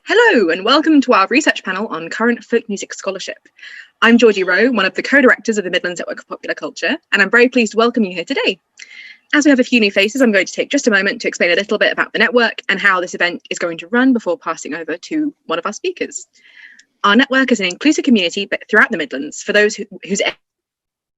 Hello and welcome to our research panel on current folk music scholarship. I'm Georgie Rowe, one of the co-directors of the Midlands Network of Popular Culture, and I'm very pleased to welcome you here today. As we have a few new faces, I'm going to take just a moment to explain a little bit about the network and how this event is going to run before passing over to one of our speakers. Our network is an inclusive community throughout the Midlands for those whose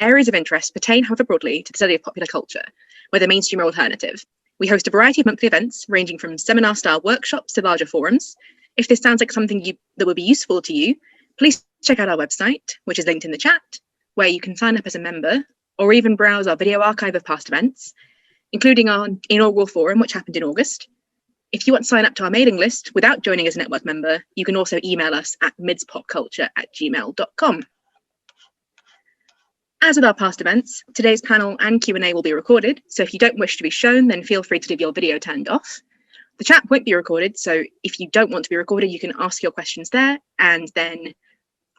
areas of interest pertain, however broadly, to the study of popular culture, whether mainstream or alternative. We host a variety of monthly events ranging from seminar-style workshops to larger forums. If this sounds like something that would be useful to you, please check out our website, which is linked in the chat, where you can sign up as a member or even browse our video archive of past events, including our inaugural forum, which happened in August. If you want to sign up to our mailing list without joining as a network member, you can also email us at midspopculture@gmail.com. As with our past events, today's panel and Q&A will be recorded, so if you don't wish to be shown, then feel free to leave your video turned off. The chat won't be recorded, so if you don't want to be recorded, you can ask your questions there, and then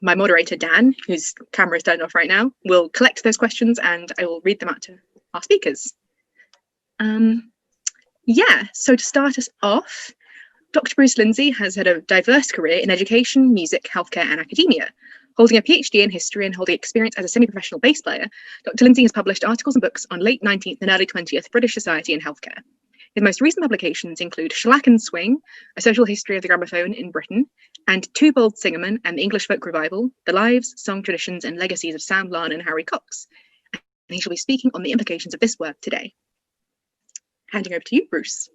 my moderator, Dan, whose camera is turned off right now, will collect those questions and I will read them out to our speakers. So to start us off, Dr. Bruce Lindsay has had a diverse career in education, music, healthcare, and academia. Holding a PhD in history and holding experience as a semi-professional bass player, Dr. Lindsay has published articles and books on late 19th and early 20th British society and healthcare. His most recent publications include Shellac and Swing, A Social History of the Gramophone in Britain, and Two Bold Singermen and the English Folk Revival, The Lives, Song Traditions and Legacies of Sam Larner and Harry Cox. And he shall be speaking on the implications of this work today. Handing over to you, Bruce.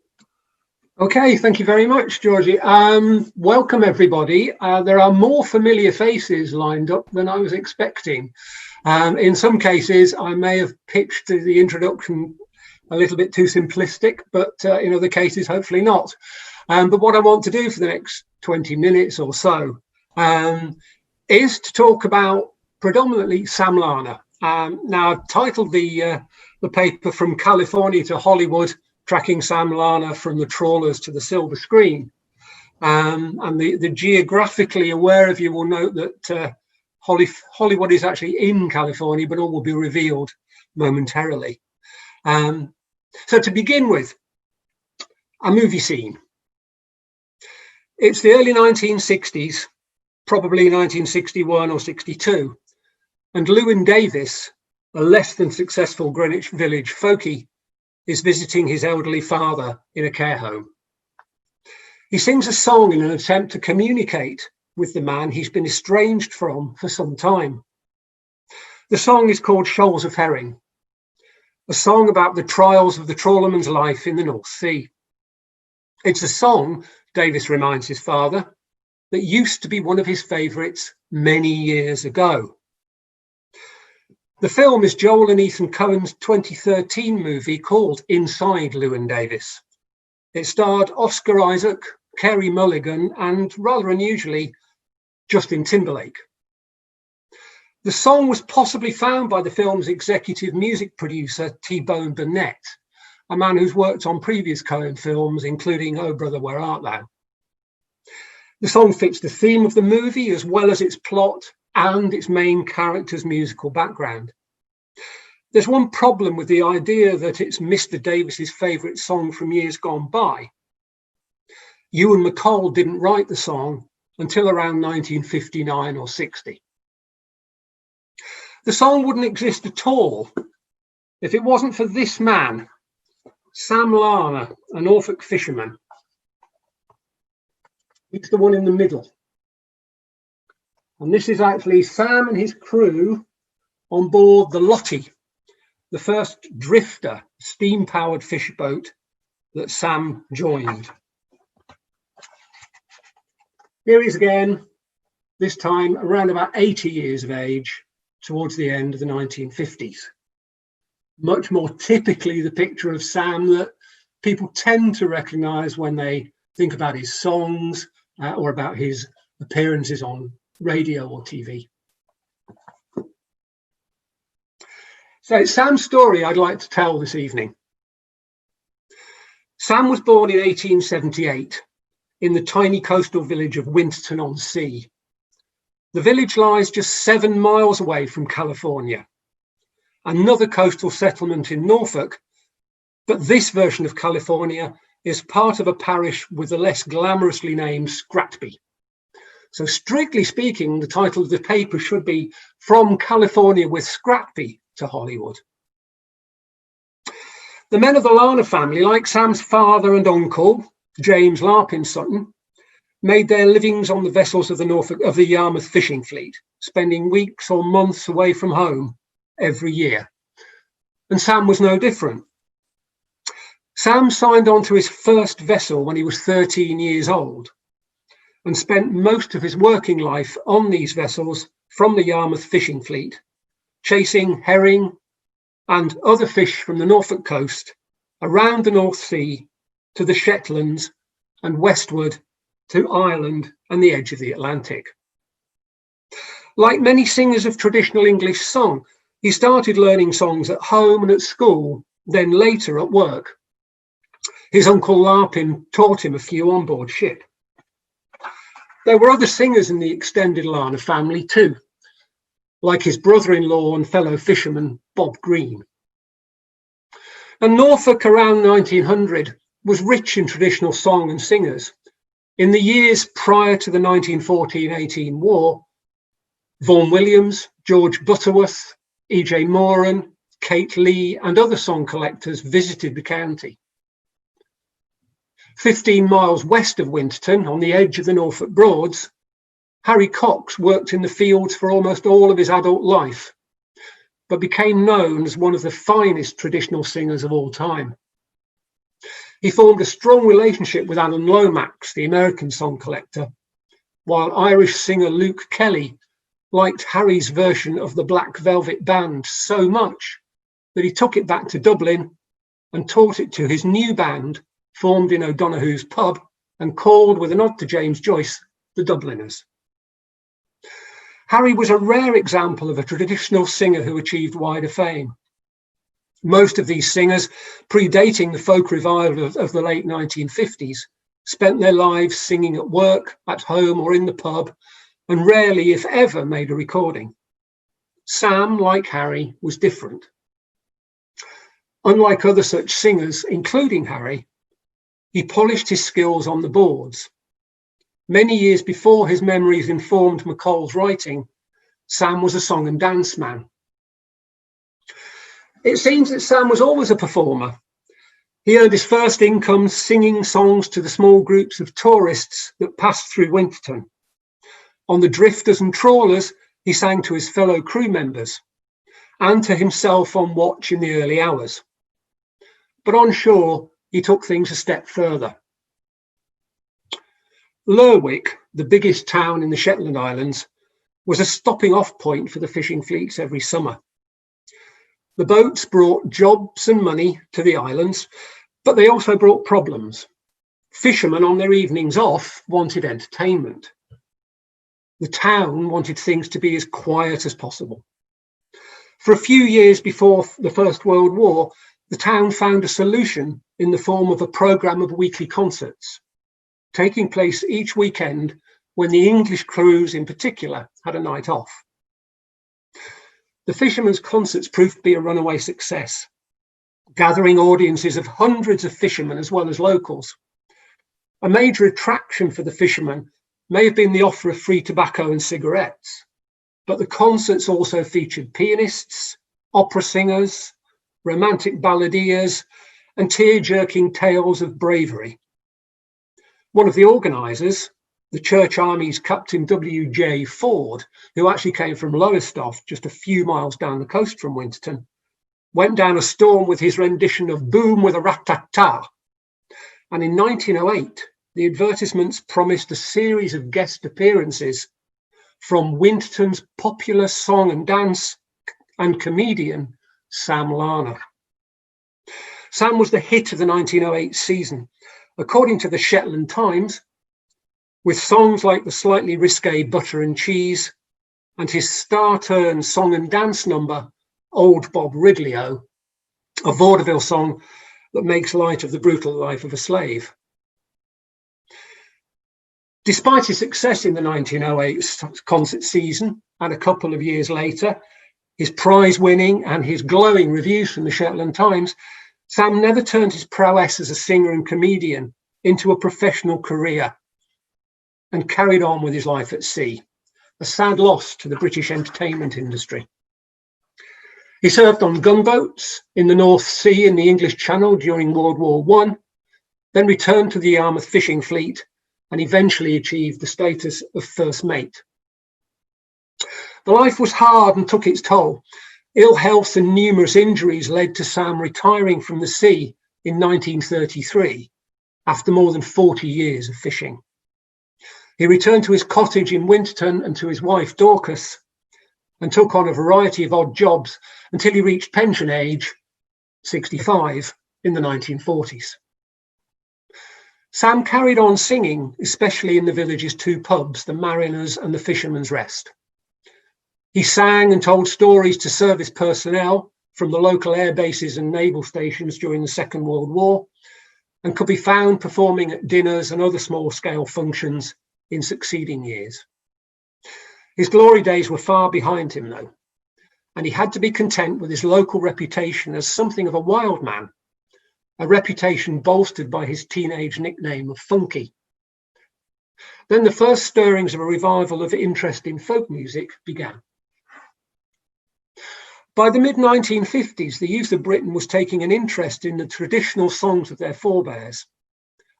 Okay, thank you very much, Georgie. Welcome, everybody. There are more familiar faces lined up than I was expecting. In some cases, I may have pitched the introduction a little bit too simplistic, but in other cases, hopefully not. But what I want to do for the next 20 minutes or so is to talk about predominantly Sam Larner. Now, I've titled the paper From California to Hollywood, Tracking Sam Larner from the Trawlers to the Silver Screen. And the geographically aware of you will note that Hollywood is actually in California, but all will be revealed momentarily. So to begin with, a movie scene. It's the early 1960s, probably 1961 or 62, and Llewyn Davis, a less than successful Greenwich Village folkie, is visiting his elderly father in a care home. He sings a song in an attempt to communicate with the man he's been estranged from for some time. The song is called Shoals of Herring, a song about the trials of the trawlerman's life in the North Sea. It's a song, Davis reminds his father, that used to be one of his favourites many years ago. The film is Joel and Ethan Coen's 2013 movie called Inside Llewyn Davis. It starred Oscar Isaac, Carey Mulligan, and rather unusually, Justin Timberlake. The song was possibly found by the film's executive music producer, T-Bone Burnett, a man who's worked on previous Coen films, including Oh Brother, Where Art Thou? The song fits the theme of the movie as well as its plot and its main character's musical background. There's one problem with the idea that it's Mr. Davis's favourite song from years gone by. Ewan MacColl didn't write the song until around 1959 or 60. The song wouldn't exist at all if it wasn't for this man, Sam Larner, a Norfolk fisherman. He's the one in the middle. And this is actually Sam and his crew on board the Lottie, the first drifter, steam-powered fish boat that Sam joined. Here he is again, this time around about 80 years of age, towards the end of the 1950s. Much more typically the picture of Sam that people tend to recognise when they think about his songs or about his appearances on radio or TV. So it's Sam's story I'd like to tell this evening. Sam was born in 1878 in the tiny coastal village of Winterton-on-Sea. The village lies just 7 miles away from California, another coastal settlement in Norfolk, but this version of California is part of a parish with the less glamorously named Scratby. So strictly speaking, the title of the paper should be From California with Scratby to Hollywood. The men of the Larner family, like Sam's father and uncle, James Larpin Sutton, made their livings on the vessels of the Yarmouth fishing fleet, spending weeks or months away from home every year. And Sam was no different. Sam signed on to his first vessel when he was 13 years old and spent most of his working life on these vessels from the Yarmouth fishing fleet, chasing herring and other fish from the Norfolk coast around the North Sea to the Shetlands and westward to Ireland and the edge of the Atlantic. Like many singers of traditional English song, he started learning songs at home and at school, then later at work. His uncle Larpin taught him a few on board ship. There were other singers in the extended Larner family too, like his brother-in-law and fellow fisherman, Bob Green. And Norfolk around 1900 was rich in traditional song and singers. In the years prior to the 1914-18 war, Vaughan Williams, George Butterworth, E.J. Moran, Kate Lee and other song collectors visited the county. 15 miles west of Winterton, on the edge of the Norfolk Broads, Harry Cox worked in the fields for almost all of his adult life, but became known as one of the finest traditional singers of all time. He formed a strong relationship with Alan Lomax, the American song collector, while Irish singer Luke Kelly liked Harry's version of the Black Velvet Band so much that he took it back to Dublin and taught it to his new band, formed in O'Donoghue's pub and called, with a nod to James Joyce, the Dubliners. Harry was a rare example of a traditional singer who achieved wider fame. Most of these singers, predating the folk revival of the late 1950s, spent their lives singing at work, at home or in the pub, and rarely, if ever, made a recording. Sam, like Harry, was different. Unlike other such singers, including Harry, he polished his skills on the boards. Many years before his memories informed McCall's writing, Sam was a song and dance man. It seems that Sam was always a performer. He earned his first income singing songs to the small groups of tourists that passed through Winterton. On the drifters and trawlers, he sang to his fellow crew members and to himself on watch in the early hours. But on shore, he took things a step further. Lerwick, the biggest town in the Shetland Islands, was a stopping off point for the fishing fleets every summer. The boats brought jobs and money to the islands, but they also brought problems. Fishermen on their evenings off wanted entertainment. The town wanted things to be as quiet as possible. For a few years before the First World War, the town found a solution in the form of a programme of weekly concerts, taking place each weekend when the English crews in particular had a night off. The fishermen's concerts proved to be a runaway success, gathering audiences of hundreds of fishermen as well as locals. A major attraction for the fishermen may have been the offer of free tobacco and cigarettes, but the concerts also featured pianists, opera singers, romantic balladeers, and tear-jerking tales of bravery. One of the organisers, the Church Army's Captain W.J. Ford, who actually came from Lowestoft, just a few miles down the coast from Winterton, went down a storm with his rendition of Boom with a Rat-tat-ta. And in 1908, the advertisements promised a series of guest appearances from Winterton's popular song and dance and comedian, Sam Larner. Sam was the hit of the 1908 season, according to the Shetland Times, with songs like the slightly risque Butter and Cheese and his star-turn song and dance number, Old Bob Ridley-O, a vaudeville song that makes light of the brutal life of a slave. Despite his success in the 1908 concert season and a couple of years later, his prize winning and his glowing reviews from the Shetland Times, Sam never turned his prowess as a singer and comedian into a professional career and carried on with his life at sea, a sad loss to the British entertainment industry. He served on gunboats in the North Sea and the English Channel during World War I, then returned to the Yarmouth fishing fleet and eventually achieved the status of first mate. The life was hard and took its toll. Ill health and numerous injuries led to Sam retiring from the sea in 1933 after more than 40 years of fishing. He returned to his cottage in Winterton and to his wife Dorcas and took on a variety of odd jobs until he reached pension age, 65, in the 1940s. Sam carried on singing, especially in the village's two pubs, the Mariner's and the Fisherman's Rest. He sang and told stories to service personnel from the local air bases and naval stations during the Second World War, and could be found performing at dinners and other small-scale functions in succeeding years. His glory days were far behind him, though, and he had to be content with his local reputation as something of a wild man, a reputation bolstered by his teenage nickname of Funky. Then the first stirrings of a revival of interest in folk music began. By the mid-1950s, the youth of Britain was taking an interest in the traditional songs of their forebears,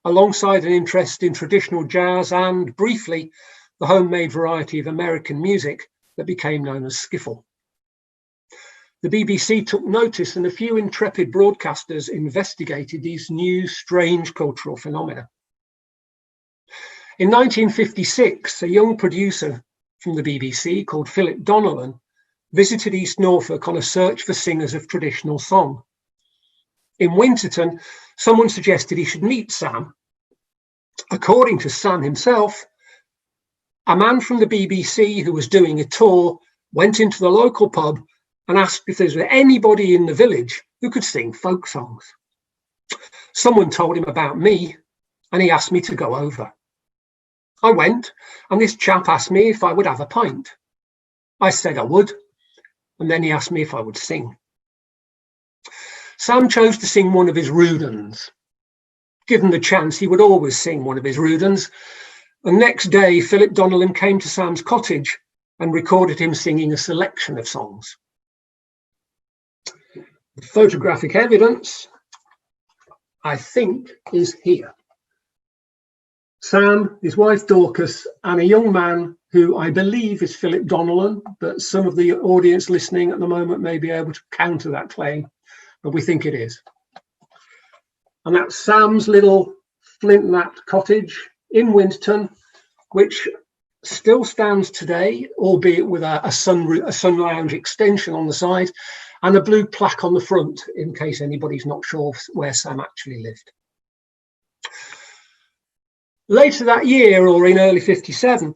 alongside an interest in traditional jazz and, briefly, the homemade variety of American music that became known as skiffle. The BBC took notice, and a few intrepid broadcasters investigated these new, strange cultural phenomena. In 1956, a young producer from the BBC called Philip Donnellan visited East Norfolk on a search for singers of traditional song. In Winterton, someone suggested he should meet Sam. According to Sam himself, a man from the BBC who was doing a tour went into the local pub and asked if there was anybody in the village who could sing folk songs. Someone told him about me, and he asked me to go over. I went, and this chap asked me if I would have a pint. I said I would, and then he asked me if I would sing. Sam chose to sing one of his Rudens. Given the chance, he would always sing one of his Rudens. And next day, Philip Donnellan came to Sam's cottage and recorded him singing a selection of songs. The photographic evidence, I think, is here. Sam, his wife Dorcas, and a young man who I believe is Philip Donnellan, but some of the audience listening at the moment may be able to counter that claim, but we think it is. And that's Sam's little flint-lapped cottage in Winterton, which still stands today, albeit with a sun lounge extension on the side and a blue plaque on the front, in case anybody's not sure where Sam actually lived. Later that year, or in early 57,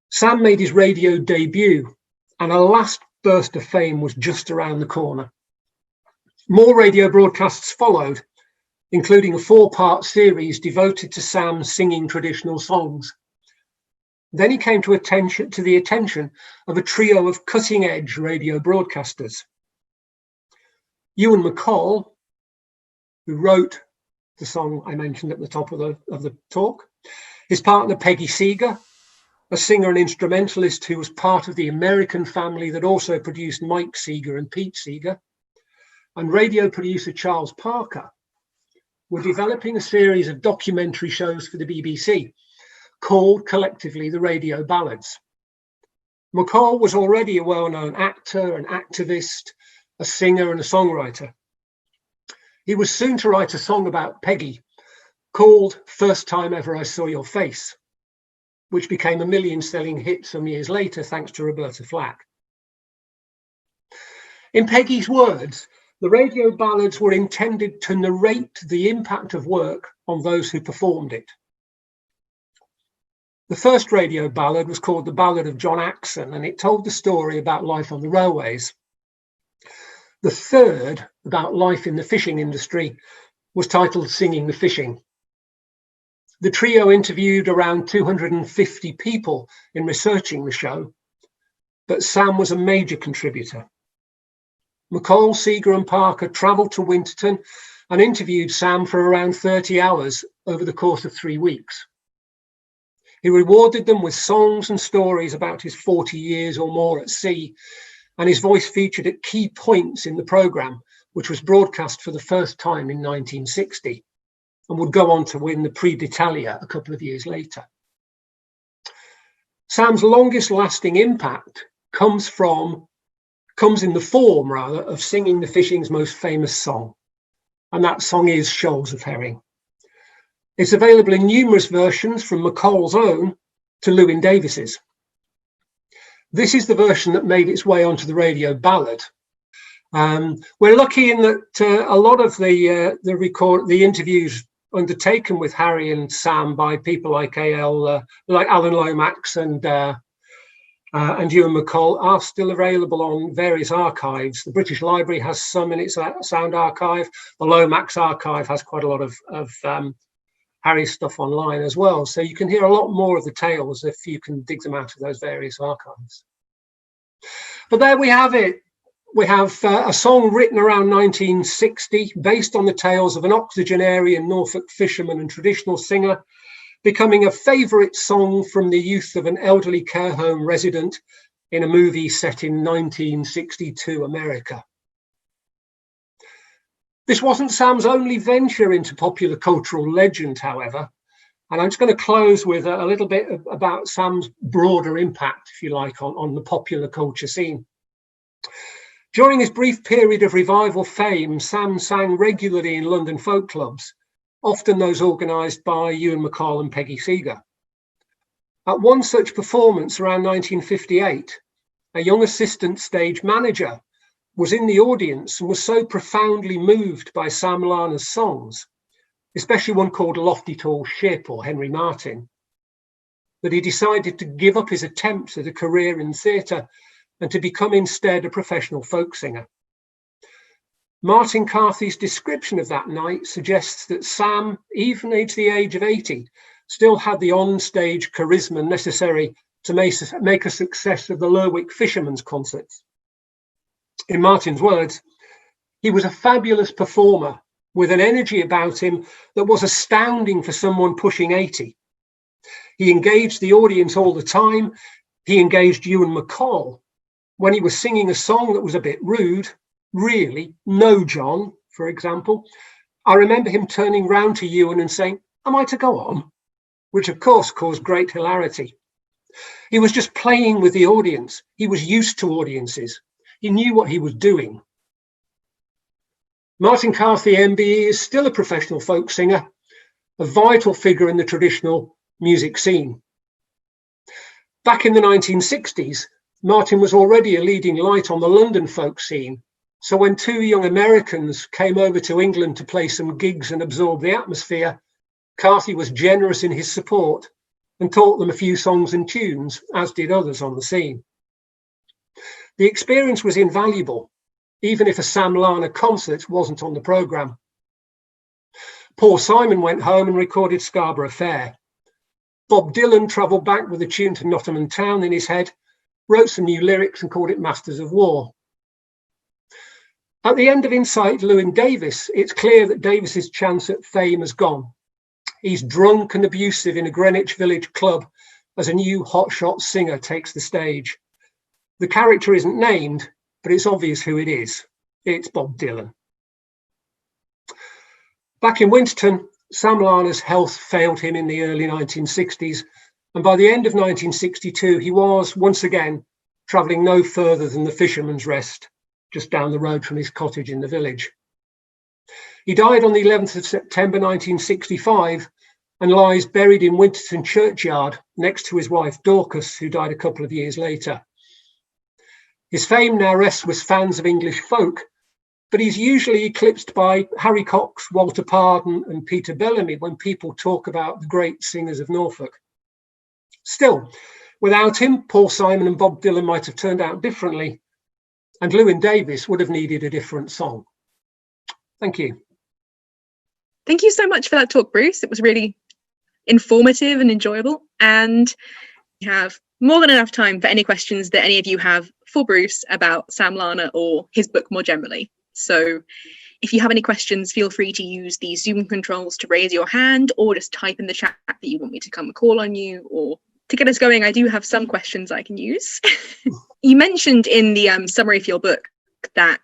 Sam made his radio debut, and a last burst of fame was just around the corner. More radio broadcasts followed, including a 4-part series devoted to Sam singing traditional songs. Then he came to the attention of a trio of cutting-edge radio broadcasters. Ewan MacColl, who wrote the song I mentioned at the top of the talk, his partner Peggy Seeger, a singer and instrumentalist who was part of the American family that also produced Mike Seeger and Pete Seeger, and radio producer Charles Parker, were developing a series of documentary shows for the BBC called collectively the Radio Ballads. MacColl was already a well-known actor, an activist, a singer and a songwriter. He was soon to write a song about Peggy called First Time Ever I Saw Your Face, which became a million-selling hit some years later thanks to Roberta Flack. In Peggy's words, the radio ballads were intended to narrate the impact of work on those who performed it. The first radio ballad was called The Ballad of John Axon, and it told the story about life on the railways. The third, about life in the fishing industry, was titled Singing the Fishing. The trio interviewed around 250 people in researching the show, but Sam was a major contributor. McCall, Seeger and Parker travelled to Winterton and interviewed Sam for around 30 hours over the course of 3 weeks. He rewarded them with songs and stories about his 40 years or more at sea, and his voice featured at key points in the programme, which was broadcast for the first time in 1960 and would go on to win the Prix d'Italia a couple of years later. Sam's longest lasting impact comes in the form, rather, of singing the fishing's most famous song, and that song is Shoals of Herring. It's available in numerous versions, from McCall's own to Llewyn Davis's. This is the version that made its way onto the radio ballad. We're lucky in that a lot of the interviews undertaken with Harry and Sam by people like Alan Lomax and Ewan McCall are still available on various archives. The British Library has some in its sound archive. The Lomax archive has quite a lot of Harry's stuff online as well. So you can hear a lot more of the tales if you can dig them out of those various archives. But there we have it. We have a song written around 1960 based on the tales of an octogenarian Norfolk fisherman and traditional singer, becoming a favourite song from the youth of an elderly care home resident in a movie set in 1962 America. This wasn't Sam's only venture into popular cultural legend, however, and I'm just going to close with a little bit about Sam's broader impact, if you like, on the popular culture scene. During his brief period of revival fame, Sam sang regularly in London folk clubs, often those organised by Ewan McCall and Peggy Seeger. At one such performance around 1958, a young assistant stage manager was in the audience and was so profoundly moved by Sam Larner's songs, especially one called Lofty Tall Ship or Henry Martin, that he decided to give up his attempts at a career in theatre and to become instead a professional folk singer. Martin Carthy's description of that night suggests that Sam, even at the age of 80, still had the on-stage charisma necessary to make a success of the Lerwick Fishermen's concerts. In Martin's words, he was a fabulous performer with an energy about him that was astounding for someone pushing 80. He engaged the audience all the time. He engaged Ewan McCall. When he was singing a song that was a bit rude, really, "No, John," for example, I remember him turning round to Ewan and saying, "Am I to go on?" Which of course caused great hilarity. He was just playing with the audience. He was used to audiences. He knew what he was doing. Martin Carthy MBE is still a professional folk singer, a vital figure in the traditional music scene. Back in the 1960s, Martin was already a leading light on the London folk scene. So when two young Americans came over to England to play some gigs and absorb the atmosphere, Carthy was generous in his support and taught them a few songs and tunes, as did others on the scene. The experience was invaluable, even if a Sam Larner concert wasn't on the programme. Paul Simon went home and recorded Scarborough Fair. Bob Dylan travelled back with a tune to Nottingham Town in his head, wrote some new lyrics and called it Masters of War. At the end of Insight Llewyn Davis, it's clear that Davis's chance at fame has gone. He's drunk and abusive in a Greenwich Village club as a new hotshot singer takes the stage. The character isn't named, but it's obvious who it is. It's Bob Dylan. Back in Winterton, Sam Larner's health failed him in the early 1960s, and by the end of 1962, he was, once again, travelling no further than the Fisherman's Rest, just down the road from his cottage in the village. He died on the 11th of September 1965 and lies buried in Winterton churchyard next to his wife Dorcas, who died a couple of years later. His fame now rests with fans of English folk, but he's usually eclipsed by Harry Cox, Walter Pardon and Peter Bellamy when people talk about the great singers of Norfolk. Still, without him, Paul Simon and Bob Dylan might have turned out differently, and Llewyn Davis would have needed a different song. Thank you. Thank you so much for that talk, Bruce. It was really informative and enjoyable, and we have more than enough time for any questions that any of you have for Bruce about Sam Larner or his book more generally. So if you have any questions, feel free to use the Zoom controls to raise your hand, or just type in the chat that you want me to come call on you. Or to get us going, I do have some questions I can use. You mentioned in the summary for your book that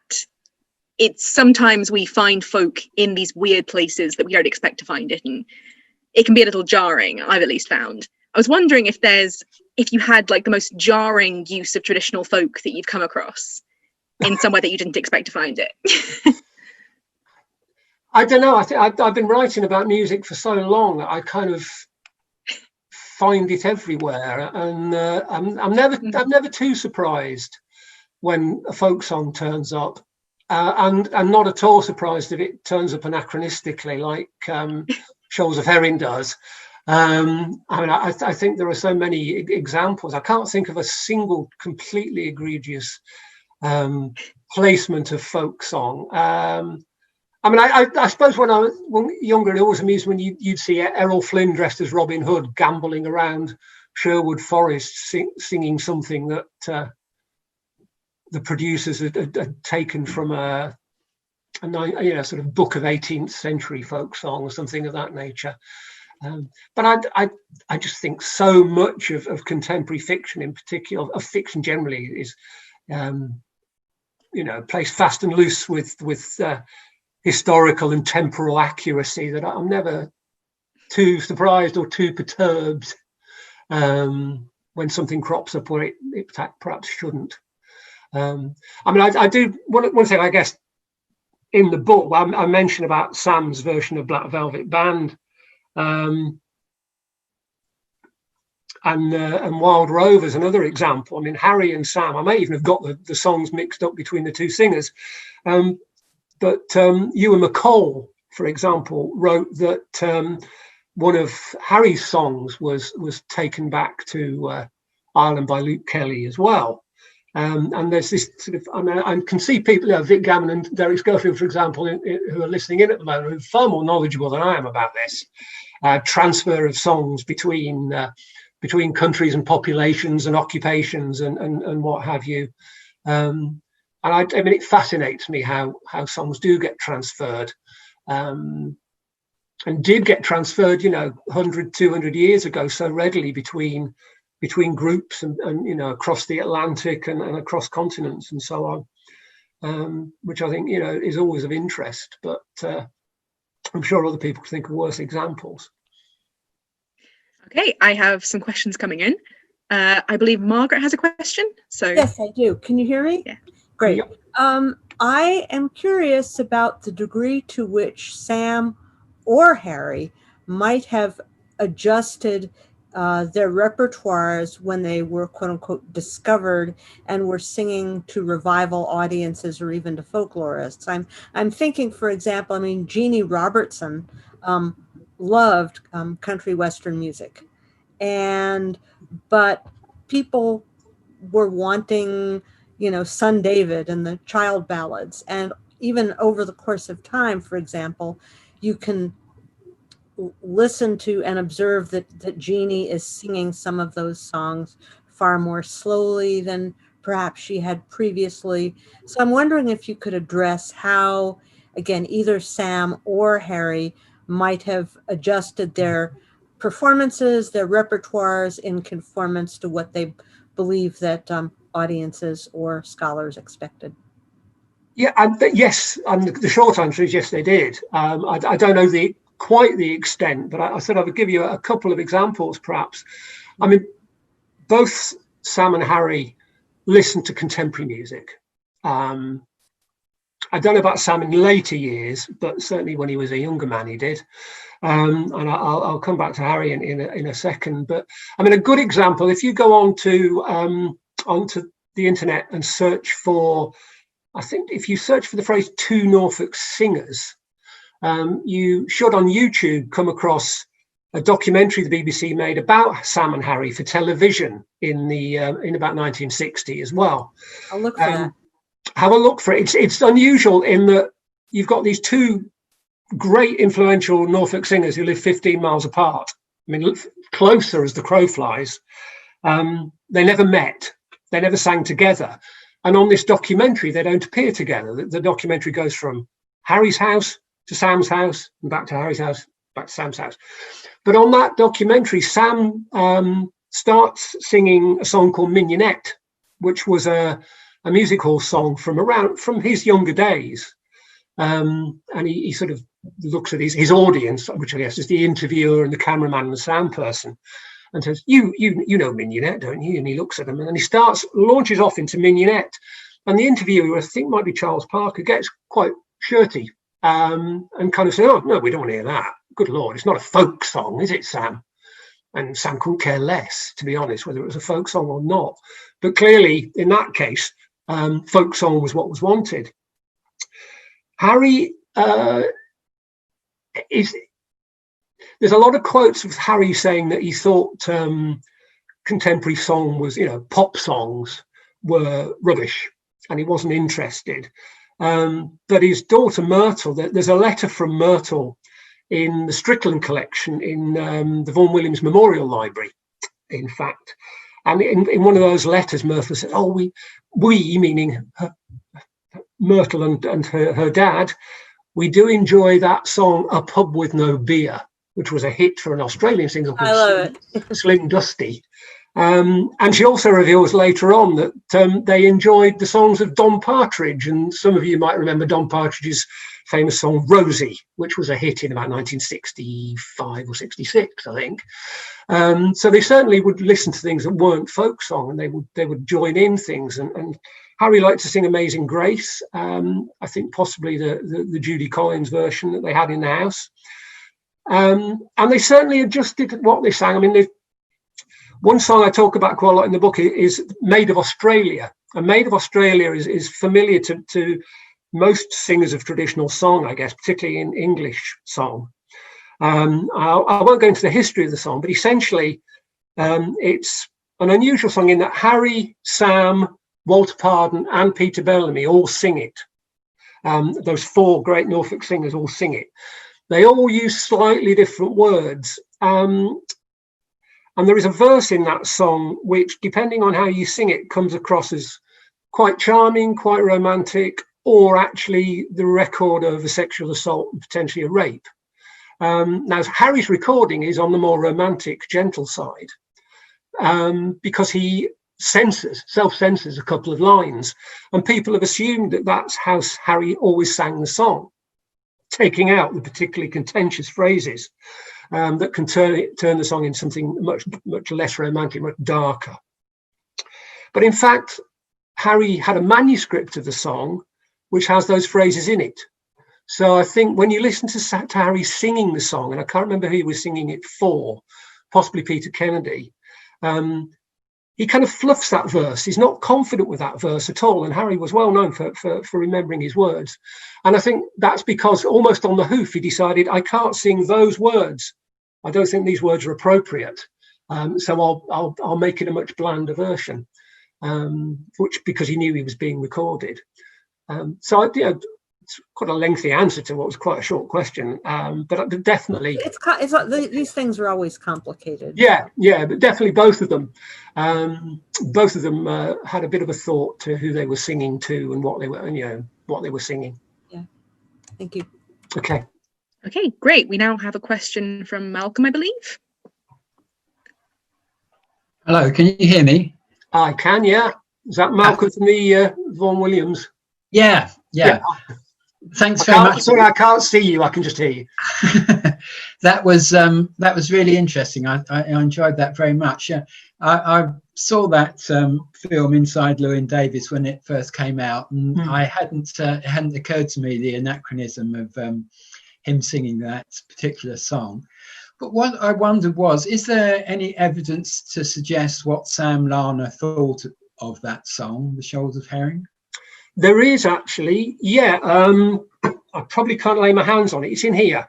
it's sometimes we find folk in these weird places that we don't expect to find it, and it can be a little jarring, I've at least found. I was wondering if you had like the most jarring use of traditional folk that you've come across in somewhere that you didn't expect to find it. I don't know. I think I've been writing about music for so long that I kind of find it everywhere, and I'm never too surprised when a folk song turns up, and I'm not at all surprised if it turns up anachronistically, like Shoals of Herring does. I think there are so many examples. I can't think of a single completely egregious placement of folk song. I suppose when I was younger, it always amused when you'd see Errol Flynn dressed as Robin Hood gambolling around Sherwood Forest singing something that the producers had taken from a sort of book of 18th century folk song or something of that nature. But I just think so much of contemporary fiction, in particular, of fiction generally, is plays fast and loose with historical and temporal accuracy, that I'm never too surprised or too perturbed when something crops up where it perhaps shouldn't. I do one thing, I guess, in the book. I mentioned about Sam's version of Black Velvet Band, and Wild Rovers, another example. I mean, Harry and Sam, I may even have got the songs mixed up between the two singers. But Ewan McCall, for example, wrote that one of Harry's songs was taken back to Ireland by Luke Kelly as well. And there's this sort of, I can see people, Vic Gammon and Derek Schofield, for example, who are listening in at the moment, who are far more knowledgeable than I am about this transfer of songs between countries and populations and occupations and what have you. And I mean, it fascinates me how songs do get transferred, and did get transferred, 100, 200 years ago so readily between groups and across the Atlantic and across continents and so on, which I think, is always of interest. But I'm sure other people think of worse examples. Okay, I have some questions coming in. I believe Margaret has a question. So yes, I do. Can you hear me? Yeah. Great. I am curious about the degree to which Sam or Harry might have adjusted their repertoires when they were, quote unquote, discovered and were singing to revival audiences or even to folklorists. I'm thinking, for example, Jeannie Robertson loved country western music, but people were wanting, Son David and the child ballads. And even over the course of time, for example, you can listen to and observe that Jeannie is singing some of those songs far more slowly than perhaps she had previously. So I'm wondering if you could address how, again, either Sam or Harry might have adjusted their performances, their repertoires in conformance to what they believe that audiences or scholars expected. Yeah, yes, and the short answer is yes, they did. I don't know quite the extent, but I said I would give you a couple of examples, perhaps. I mean, both Sam and Harry listened to contemporary music. I don't know about Sam in later years, but certainly when he was a younger man, he did. And I'll come back to Harry in a second. But I mean, a good example, if you go onto the internet and search for, I think if you search for the phrase two Norfolk singers, you should on YouTube come across a documentary the BBC made about Sam and Harry for television in about 1960 as well. I'll look for that. Have a look for it. It's unusual in that you've got these two great influential Norfolk singers who live 15 miles apart. I mean, closer as the crow flies. They never met. they never sang together. And on this documentary, they don't appear together. The documentary goes from Harry's house to Sam's house and back to Harry's house, back to Sam's house. But on that documentary, Sam starts singing a song called Mignonette, which was a music hall song from his younger days. And he sort of looks at his audience, which I guess is the interviewer and the cameraman and the sound person, and says, you know Mignonette, don't you? And he looks at them and then he launches off into Mignonette. And the interviewer, who I think might be Charles Parker, gets quite shirty and kind of says, oh, no, we don't want to hear that. Good Lord, it's not a folk song, is it, Sam? And Sam couldn't care less, to be honest, whether it was a folk song or not. But clearly, in that case, folk song was what was wanted. Harry there's a lot of quotes of Harry saying that he thought contemporary song was, pop songs were rubbish and he wasn't interested. But his daughter Myrtle, there's a letter from Myrtle in the Strickland collection in the Vaughan Williams Memorial Library, in fact. And in one of those letters, Myrtle said, oh, we meaning Myrtle and her dad, we do enjoy that song, A Pub With No Beer, which was a hit for an Australian singer called Slim Dusty. And she also reveals later on that they enjoyed the songs of Don Partridge. And some of you might remember Don Partridge's famous song, Rosie, which was a hit in about 1965 or 66, I think. So they certainly would listen to things that weren't folk song, and they would join in things. And Harry liked to sing Amazing Grace. I think possibly the Judy Collins version that they had in the house. And they certainly adjusted what they sang. I mean, one song I talk about quite a lot in the book is Maid of Australia. And Maid of Australia is familiar to most singers of traditional song, I guess, particularly in English song. I won't go into the history of the song, but essentially it's an unusual song in that Harry, Sam, Walter Pardon and Peter Bellamy all sing it. Those four great Norfolk singers all sing it. They all use slightly different words. And there is a verse in that song which, depending on how you sing it, comes across as quite charming, quite romantic, or actually the record of a sexual assault and potentially a rape. Now, Harry's recording is on the more romantic, gentle side because he self-censors a couple of lines. And people have assumed that that's how Harry always sang the song, taking out the particularly contentious phrases that can turn the song into something much less romantic, much darker. But in fact, Harry had a manuscript of the song which has those phrases in it. So I think when you listen to Harry singing the song, and I can't remember who he was singing it for, possibly Peter Kennedy, he kind of fluffs that verse. He's not confident with that verse at all. And Harry was well known for remembering his words. And I think that's because almost on the hoof, he decided, I can't sing those words. I don't think these words are appropriate. So I'll make it a much blander version, because he knew he was being recorded. So it's quite a lengthy answer to what was quite a short question, but definitely it's these things are always complicated. Yeah, but definitely both of them had a bit of a thought to who they were singing to and what they were singing. Yeah, thank you. Okay, great. We now have a question from Malcolm, I believe. Hello, can you hear me? I can, yeah. Is that Malcolm from the Vaughan Williams? Yeah. Thanks very much. Sorry, I can't see you. I can just hear you. That was really interesting. I enjoyed that very much. I saw that film Inside Llewyn Davis when it first came out, and it hadn't occurred to me the anachronism of him singing that particular song. But what I wondered was, is there any evidence to suggest what Sam Larner thought of that song, The Shoals of Herring? There is actually, yeah. I probably can't lay my hands on it. It's in here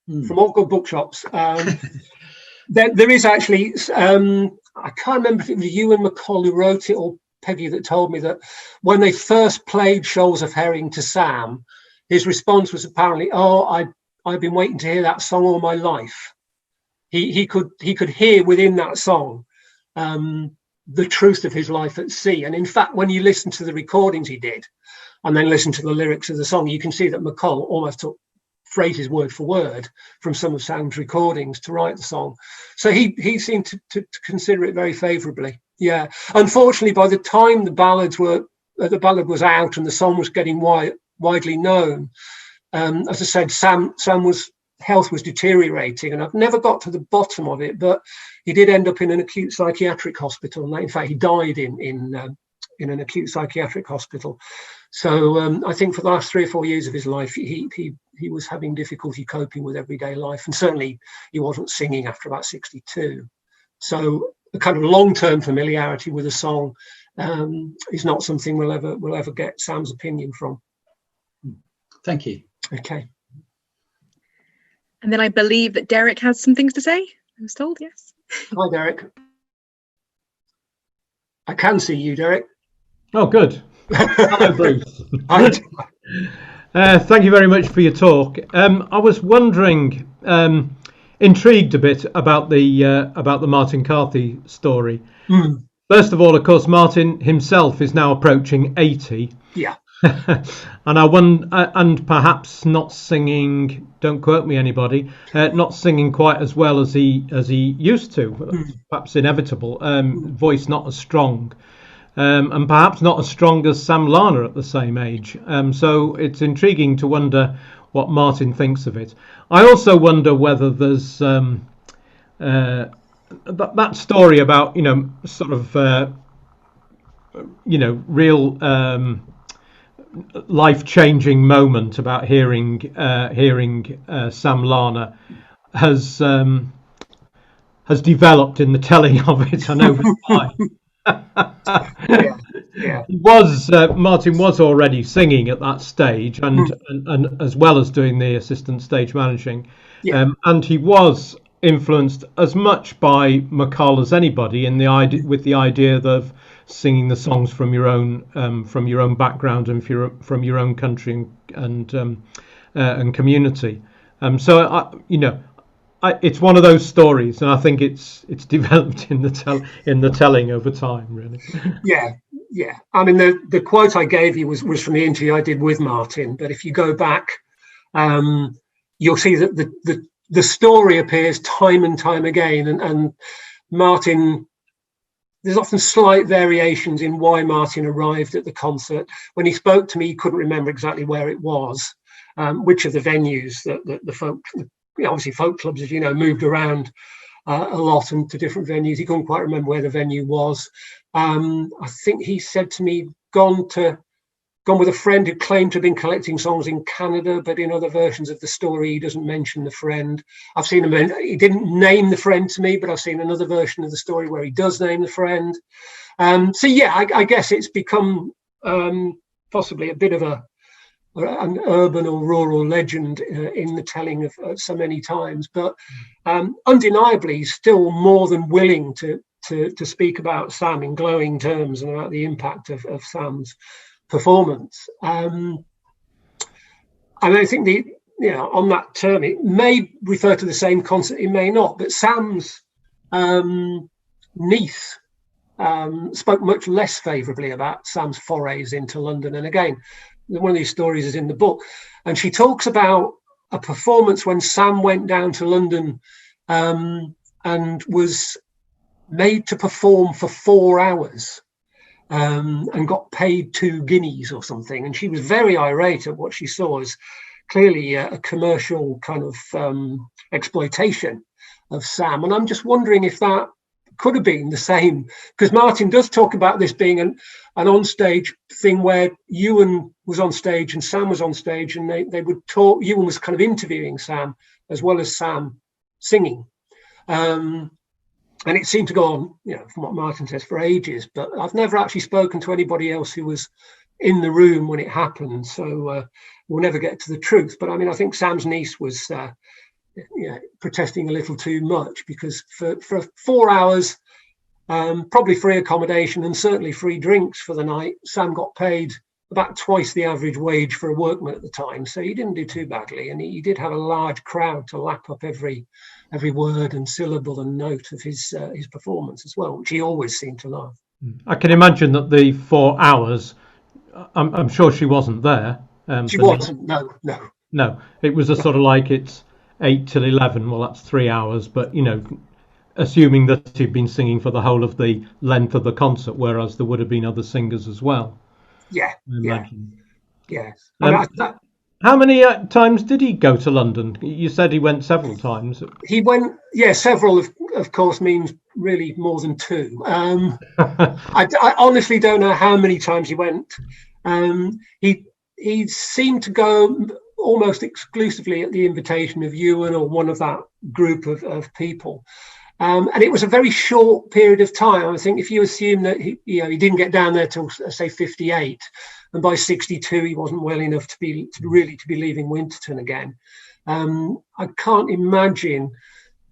from all good bookshops. There is actually, I can't remember if it was you and McCall who wrote it or Peggy that told me that when they first played Shoals of Herring to Sam, his response was apparently, "Oh, I've been waiting to hear that song all my life." He could hear within that song the truth of his life at sea. And in fact, when you listen to the recordings he did and then listen to the lyrics of the song, you can see that McColl almost took phrases word for word from some of Sam's recordings to write the song. So he seemed to consider it very favourably. Yeah. Unfortunately, by the time the ballad was out and the song was getting widely known, as I said, Sam's health was deteriorating, and I've never got to the bottom of it, but he did end up in an acute psychiatric hospital. In fact, he died in an acute psychiatric hospital. So I think for the last 3 or 4 years of his life, he was having difficulty coping with everyday life, and certainly he wasn't singing after about 62. So a kind of long-term familiarity with a song is not something we'll ever get Sam's opinion from. Thank you. Okay. And then I believe that Derek has some things to say. I was told, yes. Hi, Derek. I can see you, Derek. Oh, good. Hello, Bruce. Hi. Thank you very much for your talk. I was wondering, intrigued a bit about the Martin Carthy story. Mm. First of all, of course, Martin himself is now approaching 80. Yeah. And I wonder, and perhaps not singing. Don't quote me, anybody. Not singing quite as well as he used to. Perhaps inevitable. Voice not as strong, and perhaps not as strong as Sam Larner at the same age. So it's intriguing to wonder what Martin thinks of it. I also wonder whether there's that story about real. Life-changing moment about hearing Sam Larner has developed in the telling of it. I know with time. Yeah. Martin was already singing at that stage, and as well as doing the assistant stage managing, and he was influenced as much by McColl as anybody with the idea of singing the songs from your own background and from your own country and community. So it's one of those stories, and I think it's developed in the telling over time, really. Yeah. I mean, the quote I gave you was from the interview I did with Martin. But if you go back, you'll see that the story appears time and time again, and Martin. There's often slight variations in why Martin arrived at the concert. When he spoke to me, he couldn't remember exactly where it was, which of the venues that the folk, obviously folk clubs, as you know, moved around a lot and to different venues. He couldn't quite remember where the venue was. I think he said to me, gone with a friend who claimed to have been collecting songs in Canada, but in other versions of the story, he doesn't mention the friend. I've seen him, he didn't name the friend to me, but I've seen another version of the story where he does name the friend. So yeah, I guess it's become possibly a bit of an urban or rural legend in the telling of so many times, but undeniably he's still more than willing to speak about Sam in glowing terms and about the impact of Sam's performance. And I think on that term, it may refer to the same concert, it may not, but Sam's niece spoke much less favourably about Sam's forays into London. And again, one of these stories is in the book, and she talks about a performance when Sam went down to London and was made to perform for 4 hours. And got paid 2 guineas or something. And she was very irate at what she saw as clearly a commercial kind of exploitation of Sam. And I'm just wondering if that could have been the same, because Martin does talk about this being an onstage thing where Ewan was on stage and Sam was on stage, and they would talk. Ewan was kind of interviewing Sam as well as Sam singing. And it seemed to go on, from what Martin says, for ages. But I've never actually spoken to anybody else who was in the room when it happened. So we'll never get to the truth. But I mean, I think Sam's niece was protesting a little too much, because for 4 hours, probably free accommodation and certainly free drinks for the night, Sam got paid about twice the average wage for a workman at the time, so he didn't do too badly, and he did have a large crowd to lap up every word and syllable and note of his performance as well, which he always seemed to love. I can imagine that the 4 hours, I'm sure she wasn't there. She wasn't, no. No, it was a sort of like it's 8 till 11, well, that's 3 hours, but, you know, assuming that he'd been singing for the whole of the length of the concert, whereas there would have been other singers as well. Yeah, yes. How many times did he go to London? You said he went several times. He went, several, of course, means really more than 2. I honestly don't know how many times he went. He seemed to go almost exclusively at the invitation of Ewan or one of that group of people. And it was a very short period of time. I think if you assume that he didn't get down there till say 58, and by 62 he wasn't well enough to be leaving Winterton again. I can't imagine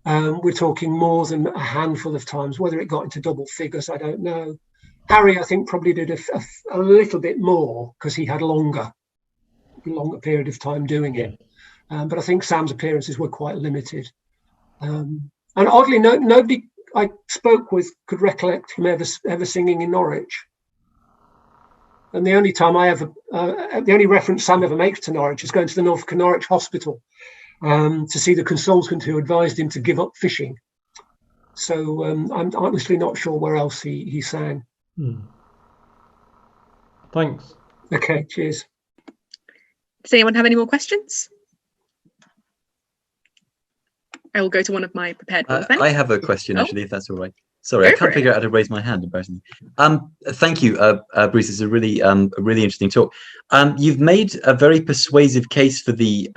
we're talking more than a handful of times. Whether it got into double figures, I don't know. Harry, I think, probably did a little bit more because he had a longer period of time doing it. But I think Sam's appearances were quite limited. And oddly, nobody I spoke with could recollect him ever singing in Norwich. And the only time the only reference Sam ever makes to Norwich is going to the Norwich Hospital to see the consultant who advised him to give up fishing. So I'm honestly not sure where else he sang. Thanks. Okay, cheers. Does anyone have any more questions? I will go to one of my prepared ones then. I have a question, actually, if that's all right. Sorry, I can't figure out how to raise my hand, embarrassingly. Thank you, Bruce. It's a really interesting talk. You've made a very persuasive case for the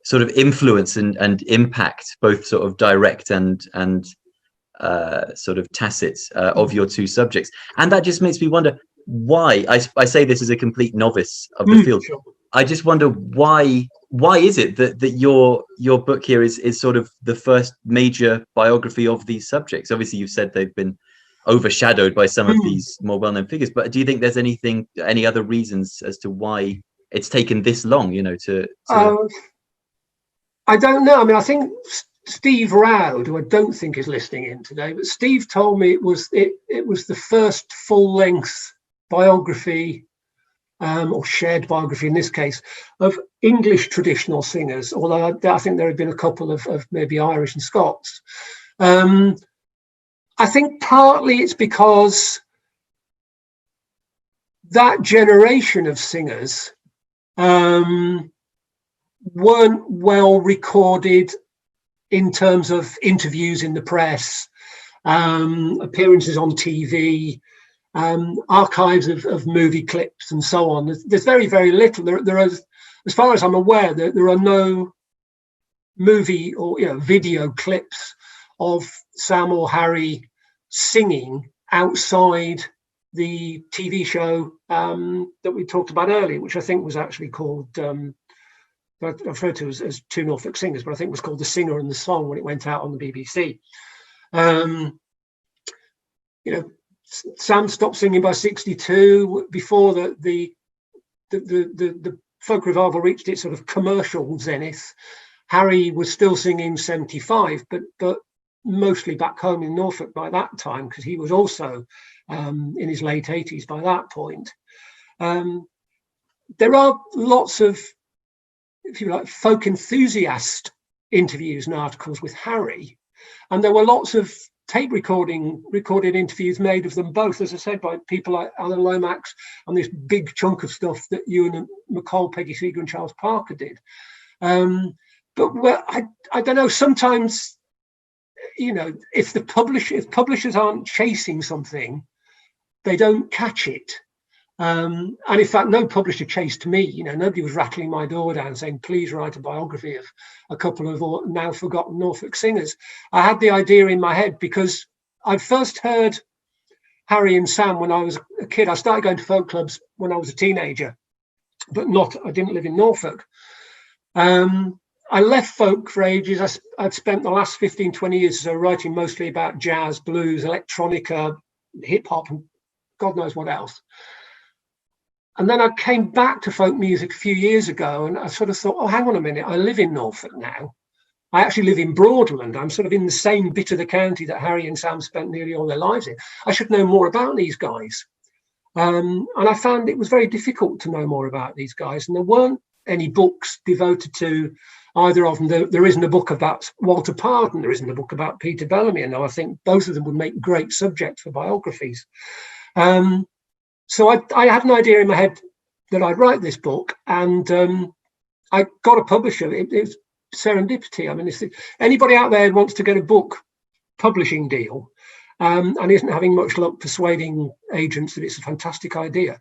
sort of influence and impact, both sort of direct and sort of tacit, of your 2 subjects. And that just makes me wonder why. I say this as a complete novice of the field. Sure. I just wonder why is it that your book here is sort of the first major biography of these subjects? Obviously, you've said they've been overshadowed by some of these more well-known figures, but do you think there's any other reasons as to why it's taken this long, to... I don't know. I mean, I think Steve Rowd, who I don't think is listening in today, but Steve told me it was the first full-length biography, or shared biography in this case, of English traditional singers, although I think there had been a couple of maybe Irish and Scots. I think partly it's because that generation of singers weren't well recorded in terms of interviews in the press, appearances on TV, archives of movie clips and so on. There's very, very little. There are, as far as I'm aware, there are no movie or video clips of Sam or Harry singing outside the TV show that we talked about earlier, which I think was actually called, I referred to as Two Norfolk Singers, but I think it was called The Singer and the Song when it went out on the BBC. Sam stopped singing by 62. Before the folk revival reached its sort of commercial zenith, Harry was still singing 75, but mostly back home in Norfolk by that time, because he was also in his late 80s by that point. There are lots of, if you like, folk enthusiast interviews and articles with Harry, and there were lots of recorded interviews made of them both, as I said, by people like Alan Lomax, and this big chunk of stuff that Ewan and McCall, Peggy Seeger and Charles Parker did. But I don't know, sometimes, if publishers aren't chasing something, they don't catch it. And in fact, no publisher chased me. Nobody was rattling my door down saying, please write a biography of a couple of now forgotten Norfolk singers. I had the idea in my head because I first heard Harry and Sam when I was a kid. I started going to folk clubs when I was a teenager, but I didn't live in Norfolk. I left folk for ages. I'd spent the last 15, 20 years or so writing mostly about jazz, blues, electronica, hip hop, and God knows what else. And then I came back to folk music a few years ago, and I sort of thought, oh, hang on a minute, I live in Norfolk now. I actually live in Broadland. I'm sort of in the same bit of the county that Harry and Sam spent nearly all their lives in. I should know more about these guys. And I found it was very difficult to know more about these guys. And there weren't any books devoted to either of them. There isn't a book about Walter Pardon. There isn't a book about Peter Bellamy. And I think both of them would make great subjects for biographies. So I had an idea in my head that I'd write this book, and I got a publisher. It's serendipity. I mean, anybody out there who wants to get a book publishing deal and isn't having much luck persuading agents that it's a fantastic idea,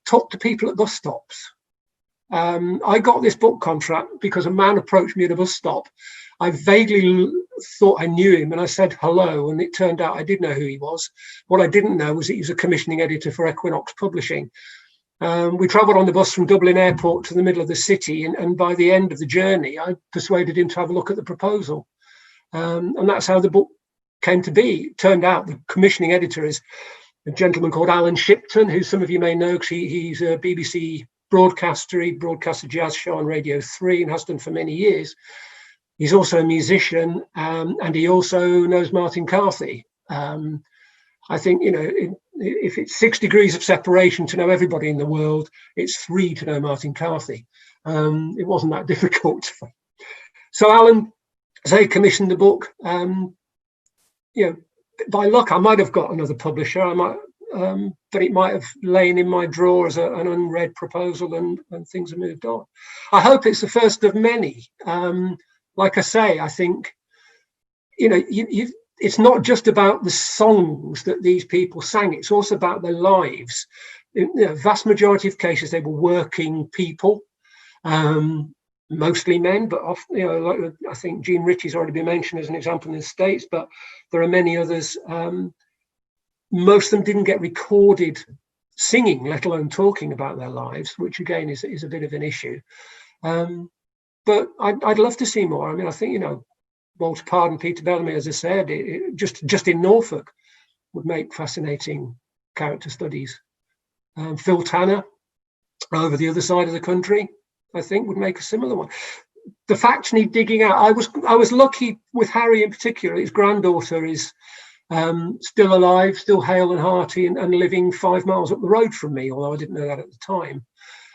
talk to people at bus stops. I got this book contract because a man approached me at a bus stop. I vaguely thought I knew him, and I said hello, and it turned out I did know who he was. What I didn't know was that he was a commissioning editor for Equinox Publishing. We travelled on the bus from Dublin Airport to the middle of the city, and by the end of the journey, I persuaded him to have a look at the proposal. And that's how the book came to be. It turned out the commissioning editor is a gentleman called Alan Shipton, who some of you may know because he's a BBC broadcaster. He broadcasts a jazz show on Radio 3 and has done for many years. He's also a musician, and he also knows Martin Carthy. I think, if it's 6 degrees of separation to know everybody in the world, it's 3 to know Martin Carthy. It wasn't that difficult. So Alan, as I commissioned the book, by luck, I might have got another publisher. I might, but it might have lain in my drawer as an unread proposal, and things have moved on. I hope it's the first of many. Like I say, I think, it's not just about the songs that these people sang. It's also about their lives. In the vast majority of cases, they were working people, mostly men, but often, like I think Gene Ritchie's already been mentioned as an example in the States, but there are many others. Most of them didn't get recorded singing, let alone talking about their lives, which again is a bit of an issue. But I'd love to see more. I mean, I think, Walter Pardon, Peter Bellamy, as I said, just in Norfolk would make fascinating character studies. Phil Tanner over the other side of the country, I think, would make a similar one. The facts need digging out. I was lucky with Harry in particular. His granddaughter is still alive, still hale and hearty, and living 5 miles up the road from me, although I didn't know that at the time.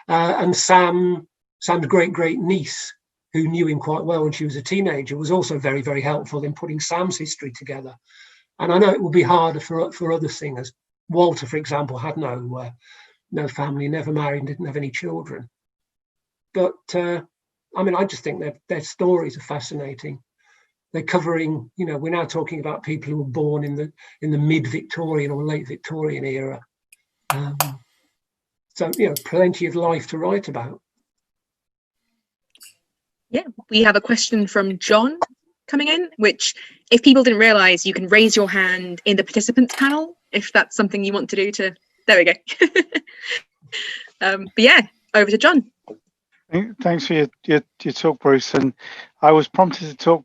And Sam's great niece, who knew him quite well when she was a teenager, was also very, very helpful in putting Sam's history together. And I know it will be harder for other singers. Walter, for example, had no family, never married, and didn't have any children. But I just think their stories are fascinating. They're covering, we're now talking about people who were born in the mid-Victorian or late Victorian era. So plenty of life to write about. Yeah, we have a question from John coming in, which, if people didn't realise, you can raise your hand in the participants panel if that's something you want to do. There we go. But yeah, over to John. Thanks for your talk, Bruce. And I was prompted to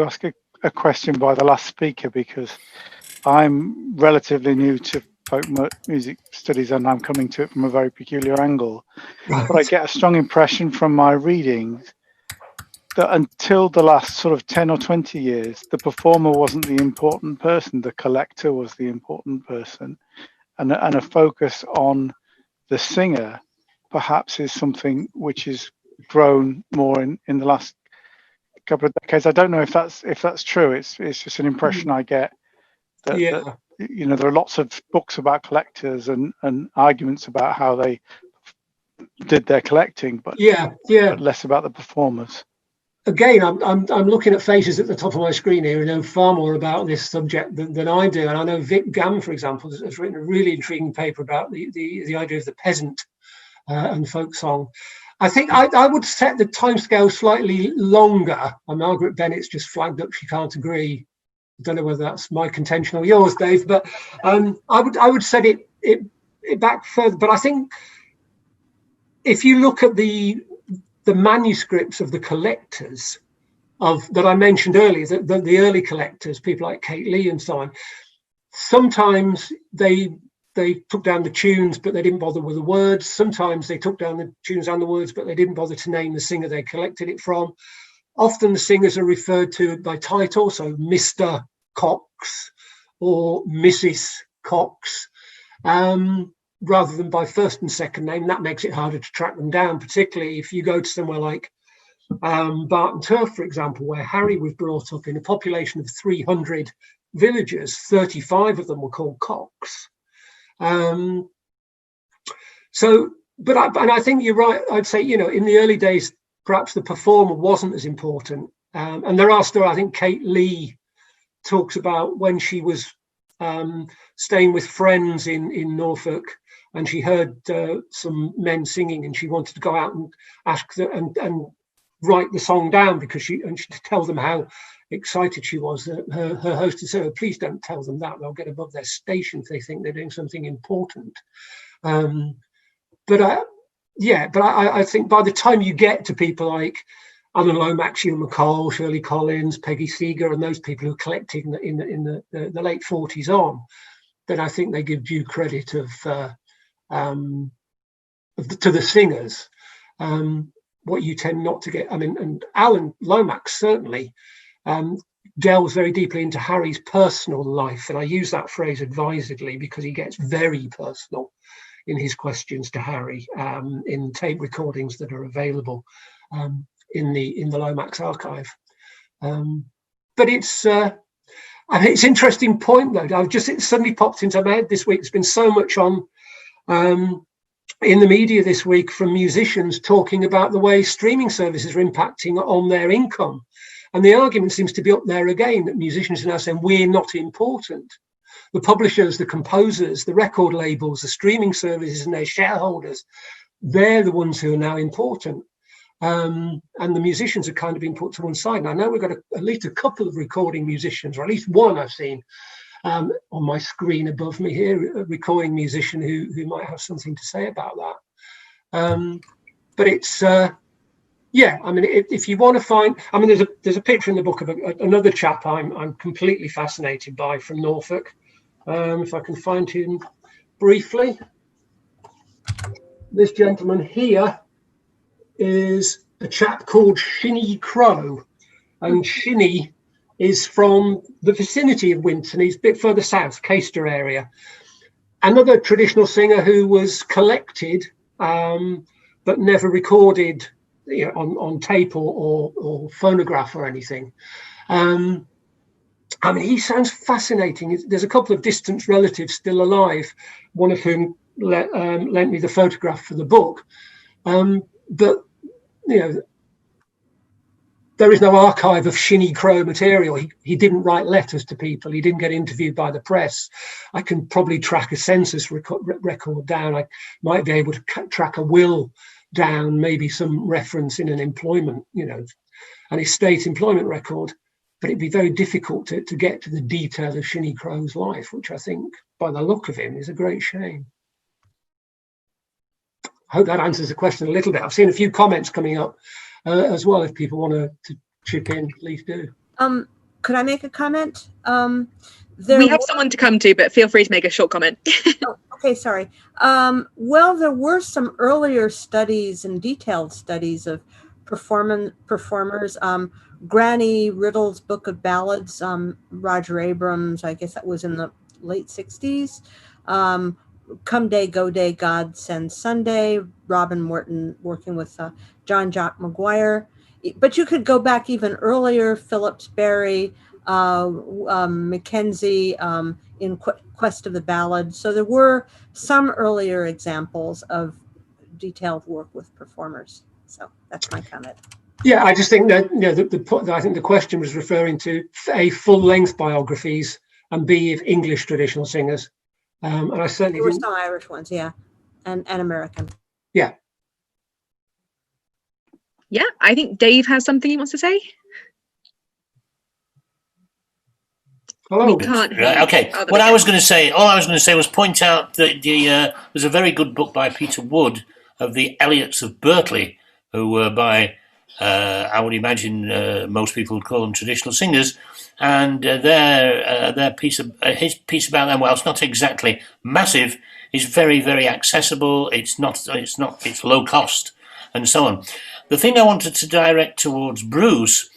ask a question by the last speaker, because I'm relatively new to folk music studies and I'm coming to it from a very peculiar angle. Right. But I get a strong impression from my readings that until the last sort of 10 or 20 years, the performer wasn't the important person, the collector was the important person. And a focus on the singer perhaps is something which has grown more in the last couple of decades. I don't know if that's true. It's just an impression I get that, that there are lots of books about collectors and arguments about how they did their collecting, but less about the performers. Again, I'm looking at faces at the top of my screen here who know far more about this subject than I do. And I know Vic Gamm, for example, has written a really intriguing paper about the idea of the peasant and folk song. I think I would set the timescale slightly longer. And Margaret Bennett's just flagged up she can't agree. I don't know whether that's my contention or yours, Dave, but I would set it back further. But I think if you look at the manuscripts of the collectors that I mentioned earlier, the early collectors, people like Kate Lee and so on, sometimes they they took down the tunes, but they didn't bother with the words. Sometimes they took down the tunes and the words, but they didn't bother to name the singer they collected it from. Often the singers are referred to by title, so Mr. Cox or Mrs. Cox, rather than by first and second name. That makes it harder to track them down, particularly if you go to somewhere like Barton Turf, for example, where Harry was brought up. In a population of 300 villagers, 35 of them were called Cox. And I think you're right. I'd say, in the early days, perhaps the performer wasn't as important. And there are still, I think Kate Lee talks about when she was staying with friends in Norfolk, and she heard some men singing, and she wanted to go out and ask them and write the song down, because she to tell them how excited she was. Her host had said, "Oh, please don't tell them that. They'll get above their station if they think they're doing something important." But I think by the time you get to people like Alan Lomax, Hugh McCall, Shirley Collins, Peggy Seeger, and those people who collected in the late 40s on, then I think they give due credit to the singers. What you tend not to get, and Alan Lomax certainly delves very deeply into Harry's personal life, and I use that phrase advisedly because he gets very personal in his questions to Harry in tape recordings that are available in the Lomax archive. But it's interesting point though. It suddenly popped into my head this week. There's been so much on in the media this week from musicians talking about the way streaming services are impacting on their income. And the argument seems to be up there again, that musicians are now saying we're not important. The publishers, the composers, the record labels, the streaming services and their shareholders, they're the ones who are now important. And the musicians are kind of being put to one side. And I know we've got at least a couple of recording musicians, or at least one I've seen on my screen above me here, a recording musician who might have something to say about that. But it's, if you want to find, there's a picture in the book of another chap I'm completely fascinated by from Norfolk. If I can find him briefly. This gentleman here is a chap called Shinny Crow, and Shinny is from the vicinity of Winton. He's a bit further south, Caister area. Another traditional singer who was collected but never recorded on tape or phonograph or anything. He sounds fascinating. There's a couple of distant relatives still alive, one of whom lent me the photograph for the book. But there is no archive of Shinny Crow material. He didn't write letters to people. He didn't get interviewed by the press. I can probably track a census record down. I might be able to track a will down, maybe some reference in an employment, an estate employment record. But it'd be very difficult to get to the detail of Shinny Crow's life, which I think, by the look of him, is a great shame. I hope that answers the question a little bit. I've seen a few comments coming up as well. If people want to chip in, please do. Could I make a comment? We have someone to come to, but feel free to make a short comment. Okay, sorry. Well, there were some earlier studies and detailed studies of performers. Granny Riddle's Book of Ballads, Roger Abrams, I guess that was in the late 60s. Come Day, Go Day, God Send Sunday, Robin Morton working with John Jock McGuire. But you could go back even earlier, Phillips Berry, Mackenzie in Quest of the Ballad. So there were some earlier examples of detailed work with performers. So that's my comment. Yeah, I just think that I think the question was referring to A, full-length biographies, and B, of English traditional singers. And I certainly there were some Irish ones, yeah, and American. Yeah. Yeah, I think Dave has something he wants to say. Hello. We can't hear you. Okay. All I was going to say was point out that there's a very good book by Peter Wood of the Elliots of Berkeley, who were by I would imagine most people would call them traditional singers, and their piece of his piece about them, whilst not exactly massive, is very, very accessible. It's low cost, and so on. The thing I wanted to direct towards Bruce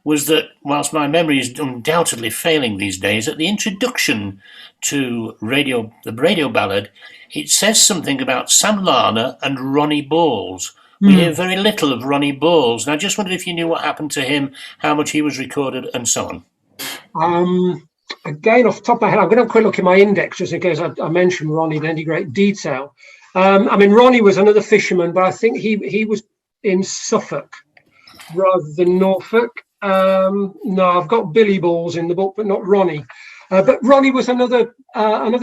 was that, whilst my memory is undoubtedly failing these days, at the introduction to the radio ballad, it says something about Sam Larner and Ronnie Balls. We hear very little of Ronnie Balls, and I just wondered if you knew what happened to him, how much he was recorded, and so on. Again, off the top of my head, I'm going to have a quick look at my index just in case I mentioned Ronnie in any great detail. I mean, Ronnie was another fisherman, but I think he was in Suffolk rather than Norfolk. No, I've got Billy Balls in the book, but not Ronnie. But Ronnie was another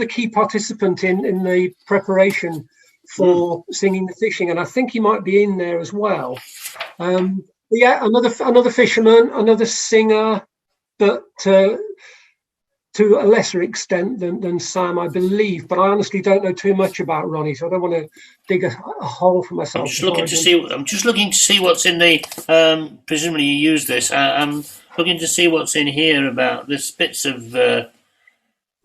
key participant in the preparation for Singing the Fishing, and I think he might be in there as well. Yeah, another fisherman, another singer, but to a lesser extent than Sam, I believe. But I honestly don't know too much about Ronnie, so I don't want to dig a hole for myself. I'm just looking to see what's in the. Presumably, you use this. I'm looking to see what's in here about the bits of.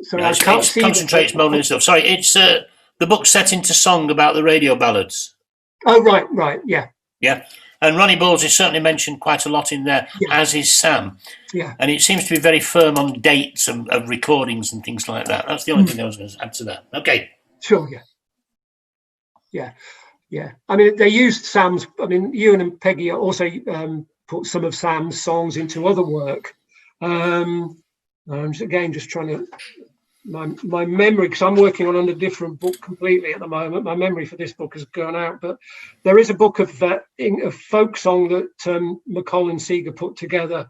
Sorry, I can't see concentrates moaning and stuff. Sorry, it's the book set into song about the radio ballads. Oh, right, yeah. Yeah, and Ronnie Balls is certainly mentioned quite a lot in there, as is Sam. Yeah. And it seems to be very firm on dates of recordings and things like that. That's the only thing I was going to add to that. Okay. Sure, yeah. I mean, they used Sam's, I mean, Ewan and Peggy also put some of Sam's songs into other work. I'm just trying to, my memory, because I'm working on a different book completely at the moment. My memory for this book has gone out, but there is a book of folk song that McColl and Seeger put together,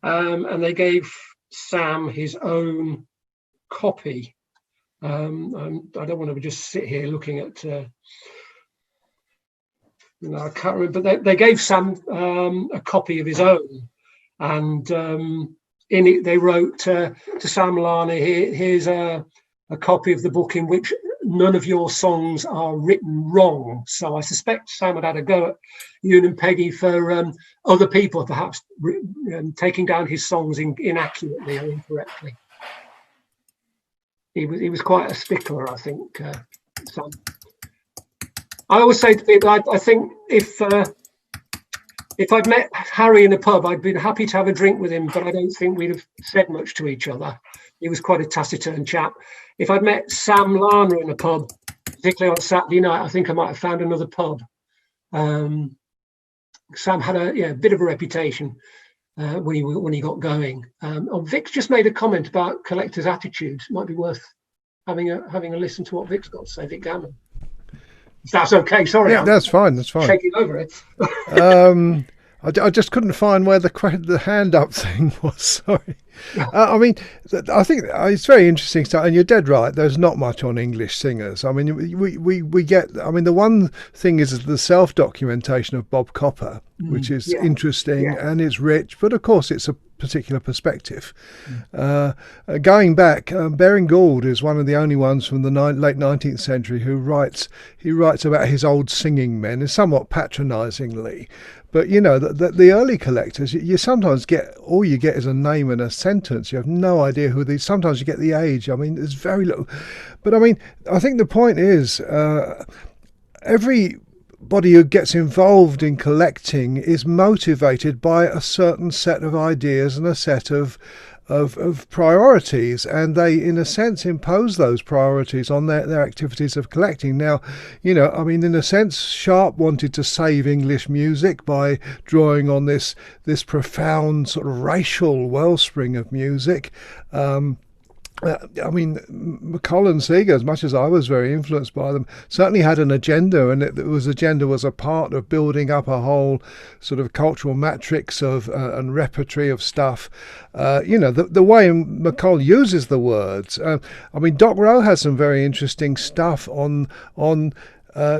and they gave Sam his own copy. I don't want to just sit here looking at, I can't remember, but they gave Sam a copy of his own, and in it they wrote to Sam Larner, here's a copy of the book in which none of your songs are written wrong. So I suspect Sam had a go at Ewan and Peggy for other people perhaps taking down his songs inaccurately or incorrectly. He was quite a stickler, I think. Sam. I always say to people, I think if I'd met Harry in a pub, I'd been happy to have a drink with him, but I don't think we'd have said much to each other. He was quite a taciturn chap. If I'd met Sam Larner in a pub, particularly on Saturday night, I think I might have found another pub. Sam had a bit of a reputation when he got going. Vic's just made a comment about collectors' attitudes. It might be worth having a listen to what Vic's got to say, Vic Gammon. That's okay. Sorry. Yeah, that's fine. That's fine. Shaking over it. I just couldn't find where the hand up thing was. Sorry. I mean, I think it's very interesting stuff, and you're dead right. There's not much on English singers. I mean, we get. I mean, the one thing is the self-documentation of Bob Copper, which is interesting and it's rich, but of course it's a particular perspective. Going back, Baring Gould is one of the only ones from the late 19th century who writes about his old singing men, somewhat patronisingly. But you know the early collectors, you sometimes all you get is a name and a sentence. You have no idea who these. Sometimes you get the age. I mean, there's very little. But I mean, I think the point is everybody who gets involved in collecting is motivated by a certain set of ideas and a set of priorities, and they in a sense impose those priorities on their activities of collecting. Now, you know, I mean, in a sense, Sharp wanted to save English music by drawing on this profound sort of racial wellspring of music. I mean, McColl and Seeger, as much as I was very influenced by them, certainly had an agenda, and agenda was a part of building up a whole sort of cultural matrix of and repertory of stuff. You know, the way McColl uses the words. I mean, Doc Rowe has some very interesting stuff on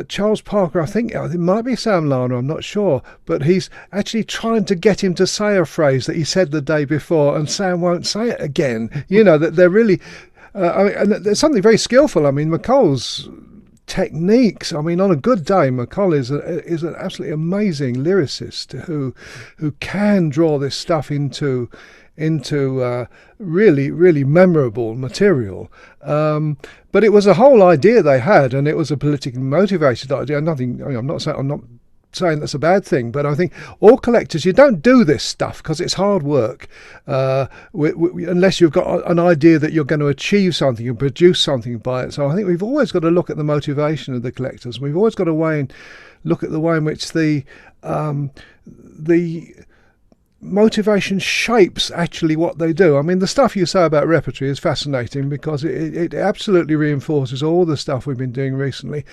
Charles Parker. I think it might be Sam Larner, I'm not sure, but he's actually trying to get him to say a phrase that he said the day before, and Sam won't say it again. You know, that they're really and there's something very skillful. I mean, McColl's techniques. I mean, on a good day, McCall is an absolutely amazing lyricist who can draw this stuff into really, really memorable material. But it was a whole idea they had, and it was a politically motivated idea. Nothing. I mean, I'm not saying that's a bad thing, but I think all collectors, you don't do this stuff because it's hard work unless you've got an idea that you're going to achieve something and produce something by it. So I think we've always got to look at the motivation of the collectors. We've always got to look at the way in which the motivation shapes actually what they do. I mean, the stuff you say about repertory is fascinating because it absolutely reinforces all the stuff we've been doing recently.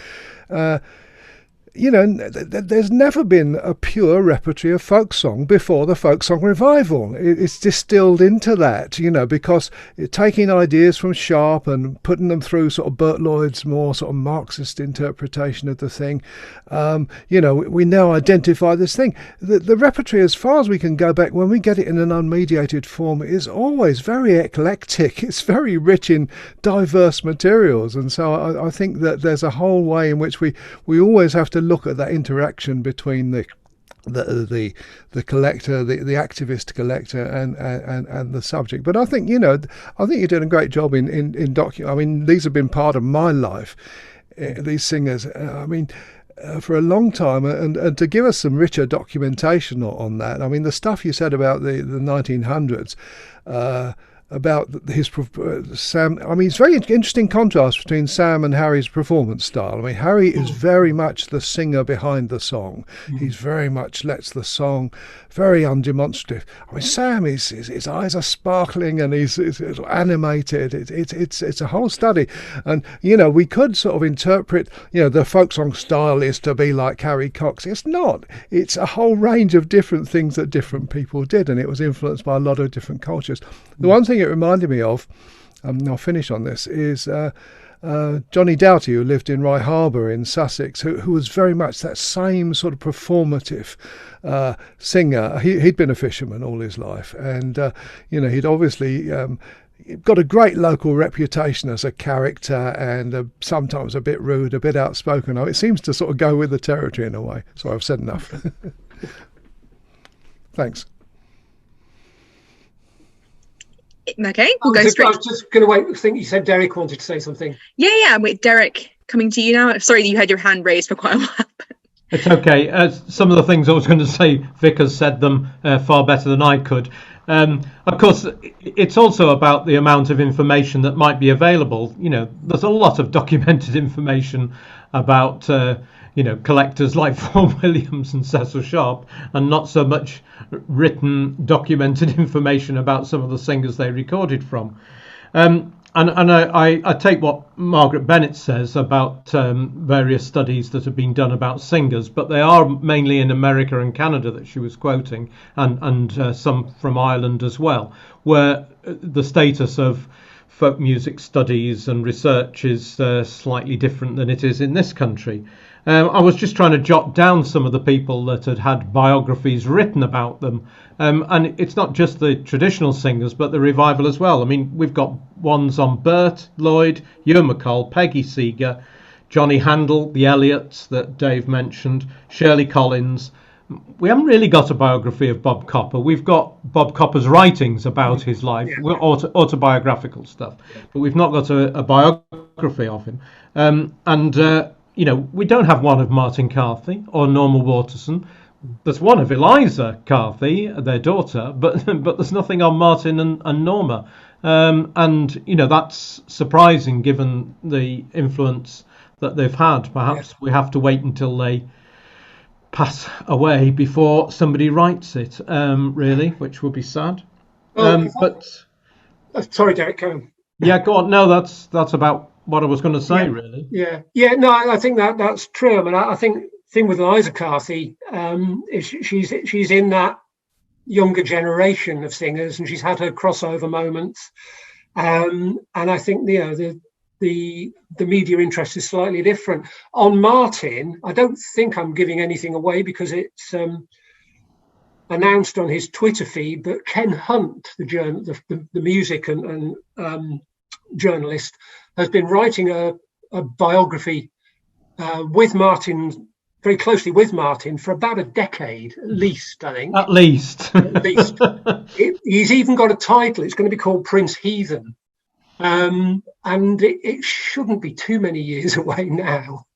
There's never been a pure repertory of folk song before the folk song revival. It's distilled into that, because taking ideas from Sharp and putting them through sort of Bert Lloyd's more sort of Marxist interpretation of the thing. We now identify this thing. The repertory, as far as we can go back, when we get it in an unmediated form, is always very eclectic. It's very rich in diverse materials. And so I think that there's a whole way in which we always have to look at that interaction between the collector, the activist collector, and the subject. But I think you're doing a great job in document. I mean, these have been part of my life. These singers. For a long time, and to give us some richer documentation on that. I mean, the stuff you said about the 1900s. About his Sam. I mean, it's very interesting contrast between Sam and Harry's performance style. I mean, Harry is very much the singer behind the song. He's very much lets the song very undemonstrative. I mean, Sam his eyes are sparkling and he's animated. It's a whole study, and we could sort of interpret the folk song style is to be like Harry Cox. It's not. It's a whole range of different things that different people did, and it was influenced by a lot of different cultures. The one thing it reminded me of, and I'll finish on this, is Johnny Doughty, who lived in Rye Harbour in Sussex, who was very much that same sort of performative singer. He'd been a fisherman all his life, and he'd obviously got a great local reputation as a character, and sometimes a bit rude, a bit outspoken. It seems to sort of go with the territory in a way. So I've said enough. Thanks. Okay, we'll go straight. I was just going to wait. I think you said Derek wanted to say something. Yeah. Wait, Derek, coming to you now. Sorry that you had your hand raised for quite a while. It's okay. Some of the things I was going to say, Vic has said them far better than I could. Of course, it's also about the amount of information that might be available. There's a lot of documented information about collectors like Vaughan Williams and Cecil Sharp, and not so much written, documented information about some of the singers they recorded from. And I take what Margaret Bennett says about various studies that have been done about singers, but they are mainly in America and Canada that she was quoting, and some from Ireland as well, where the status of folk music studies and research is slightly different than it is in this country. I was just trying to jot down some of the people that had biographies written about them. And it's not just the traditional singers, but the revival as well. I mean, we've got ones on Bert Lloyd, Ewan MacColl, Peggy Seeger, Johnny Handel, the Elliots that Dave mentioned, Shirley Collins. We haven't really got a biography of Bob Copper. We've got Bob Copper's writings about his life, autobiographical stuff, but we've not got a biography of him. We don't have one of Martin Carthy or Norma Waterson. There's one of Eliza Carthy, their daughter, but there's nothing on Martin and Norma. That's surprising given the influence that they've had. Perhaps we have to wait until they pass away before somebody writes it, really, which would be sad. Sorry, Derek, go on. Yeah, go on. No, that's about what I was going to say, really. No, I think that's true. I mean, I think the thing with Eliza Carthy is she's in that younger generation of singers, and she's had her crossover moments, and I think the media interest is slightly different. On Martin, I don't think I'm giving anything away because it's announced on his Twitter feed, but Ken Hunt, the music and journalist, has been writing a biography with Martin, very closely with Martin, for about a decade, at least, I think. At least. At least. He's even got a title. It's going to be called Prince Heathen. And it shouldn't be too many years away now.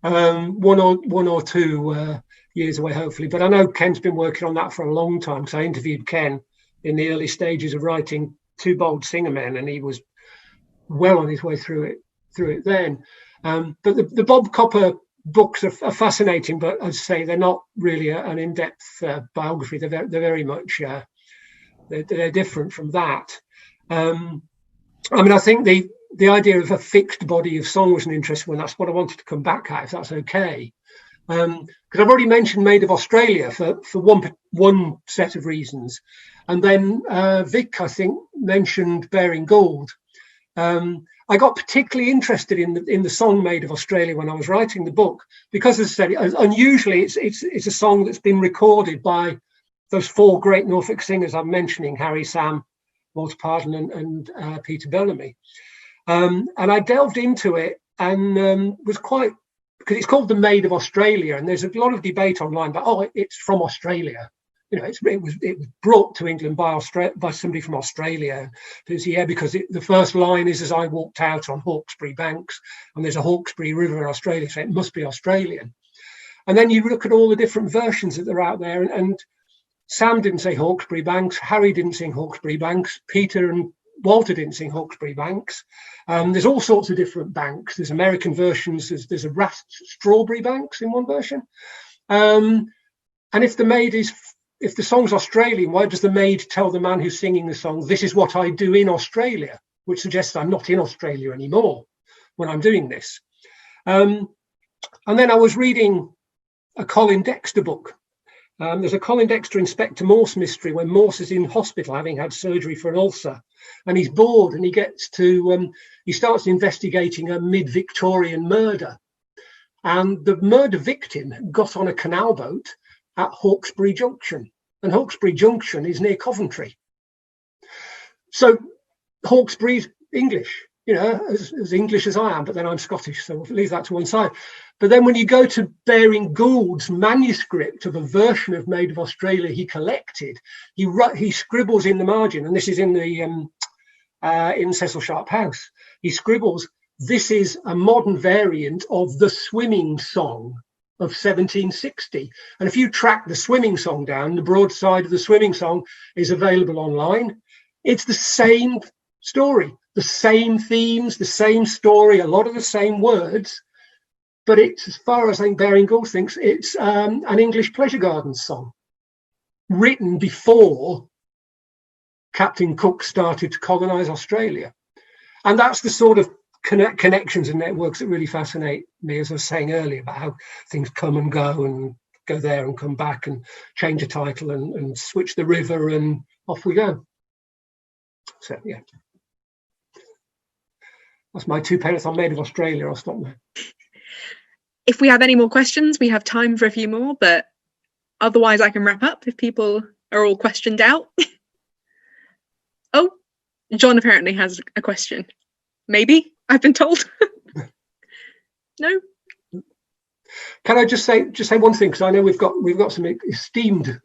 One or two years away, hopefully. But I know Ken's been working on that for a long time, because I interviewed Ken in the early stages of writing Two Bold Singer Men, and he was well on his way through it then. But the Bob Copper books are fascinating, but as I say, they're not really an in-depth biography. They're very much they're different from that. I mean, I think the idea of a fixed body of song was an interesting one. That's what I wanted to come back at, if that's okay. Because I've already mentioned Maid of Australia for one set of reasons, and then Vic, I think, mentioned Baring Gould. I got particularly interested in the song Maid of Australia when I was writing the book, because, as I said, unusually it's a song that's been recorded by those four great Norfolk singers I'm mentioning: Harry, Sam, Walter Pardon, and Peter Bellamy. And I delved into it and was quite, because it's called the Maid of Australia, and there's a lot of debate online about, it's from Australia. You know, it was brought to England by somebody from Australia. Because the first line is, as I walked out on Hawkesbury banks, and there's a Hawkesbury River in Australia, so it must be Australian. And then you look at all the different versions that are out there, and Sam didn't say Hawkesbury banks, Harry didn't sing Hawkesbury banks, Peter and Walter didn't sing Hawkesbury banks. There's all sorts of different banks. There's American versions. There's a Strawberry banks in one version. And if the song's Australian, why does the maid tell the man who's singing the song, "This is what I do in Australia," which suggests I'm not in Australia anymore when I'm doing this. And then I was reading a Colin Dexter book. There's a Colin Dexter Inspector Morse mystery when Morse is in hospital having had surgery for an ulcer, and he's bored, and he starts investigating a mid-Victorian murder. And the murder victim got on a canal boat at Hawkesbury Junction, and Hawkesbury Junction is near Coventry. So Hawkesbury's English, as English as I am, but then I'm Scottish, so we'll leave that to one side. But then when you go to Baring Gould's manuscript of a version of Maid of Australia he collected, he scribbles in the margin, and this is in Cecil Sharp House, he scribbles, "This is a modern variant of the swimming song of 1760. And if you track the swimming song down, the broadside of the swimming song is available online. It's the same story, the same themes, the same story, a lot of the same words, but it's, as far as I think Baring Gould thinks, it's an English pleasure gardens song written before Captain Cook started to colonize Australia. And that's the sort of connections and networks that really fascinate me, as I was saying earlier, about how things come and go there and come back and change a title and switch the river, and off we go. So yeah, that's my 2 pence on Maid of Australia. I'll stop there. If we have any more questions, we have time for a few more, but otherwise I can wrap up if people are all questioned out. Oh, John apparently has a question. Maybe, I've been told. No. Can I just say one thing, because I know we've got some esteemed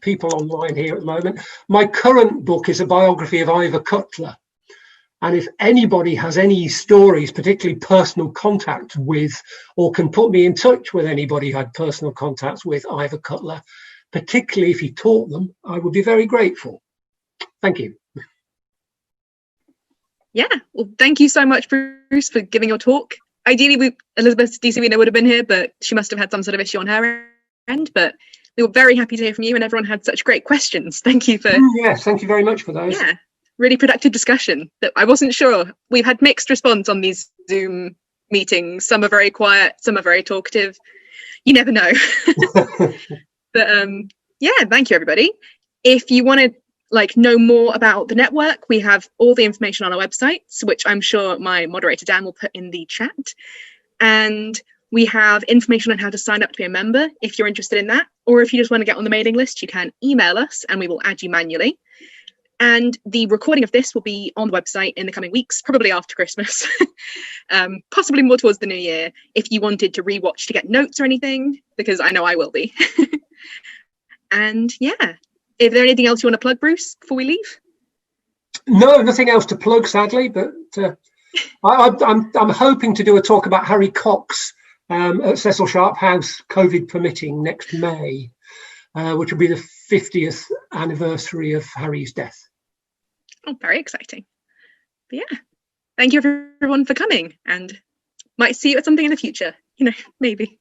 people online here at the moment. My current book is a biography of Ivor Cutler, and if anybody has any stories, particularly personal contact with, or can put me in touch with anybody who had personal contacts with Ivor Cutler, particularly if he taught them, I would be very grateful. Thank you. Yeah, well, thank you so much, Bruce, for giving your talk. Ideally, Elizabeth DeSavino would have been here, but she must have had some sort of issue on her end. But we were very happy to hear from you, and everyone had such great questions. Thank you for... Yes, thank you very much for those. Yeah, really productive discussion. That I wasn't sure. We've had mixed response on these Zoom meetings. Some are very quiet, some are very talkative. You never know. But yeah, thank you, everybody. If you want to know more about the network, we have all the information on our websites, which I'm sure my moderator Dan will put in the chat, and we have information on how to sign up to be a member if you're interested in that, or if you just want to get on the mailing list, you can email us and we will add you manually. And the recording of this will be on the website in the coming weeks, probably after Christmas, possibly more towards the new year, if you wanted to rewatch to get notes or anything, because I know I will be. And yeah, is there anything else you want to plug, Bruce, before we leave? No, nothing else to plug, sadly, but I'm hoping to do a talk about Harry Cox at Cecil Sharp House, COVID permitting, next May, which will be the 50th anniversary of Harry's death. Oh, very exciting. But yeah, thank you everyone for coming, and might see you at something in the future, maybe.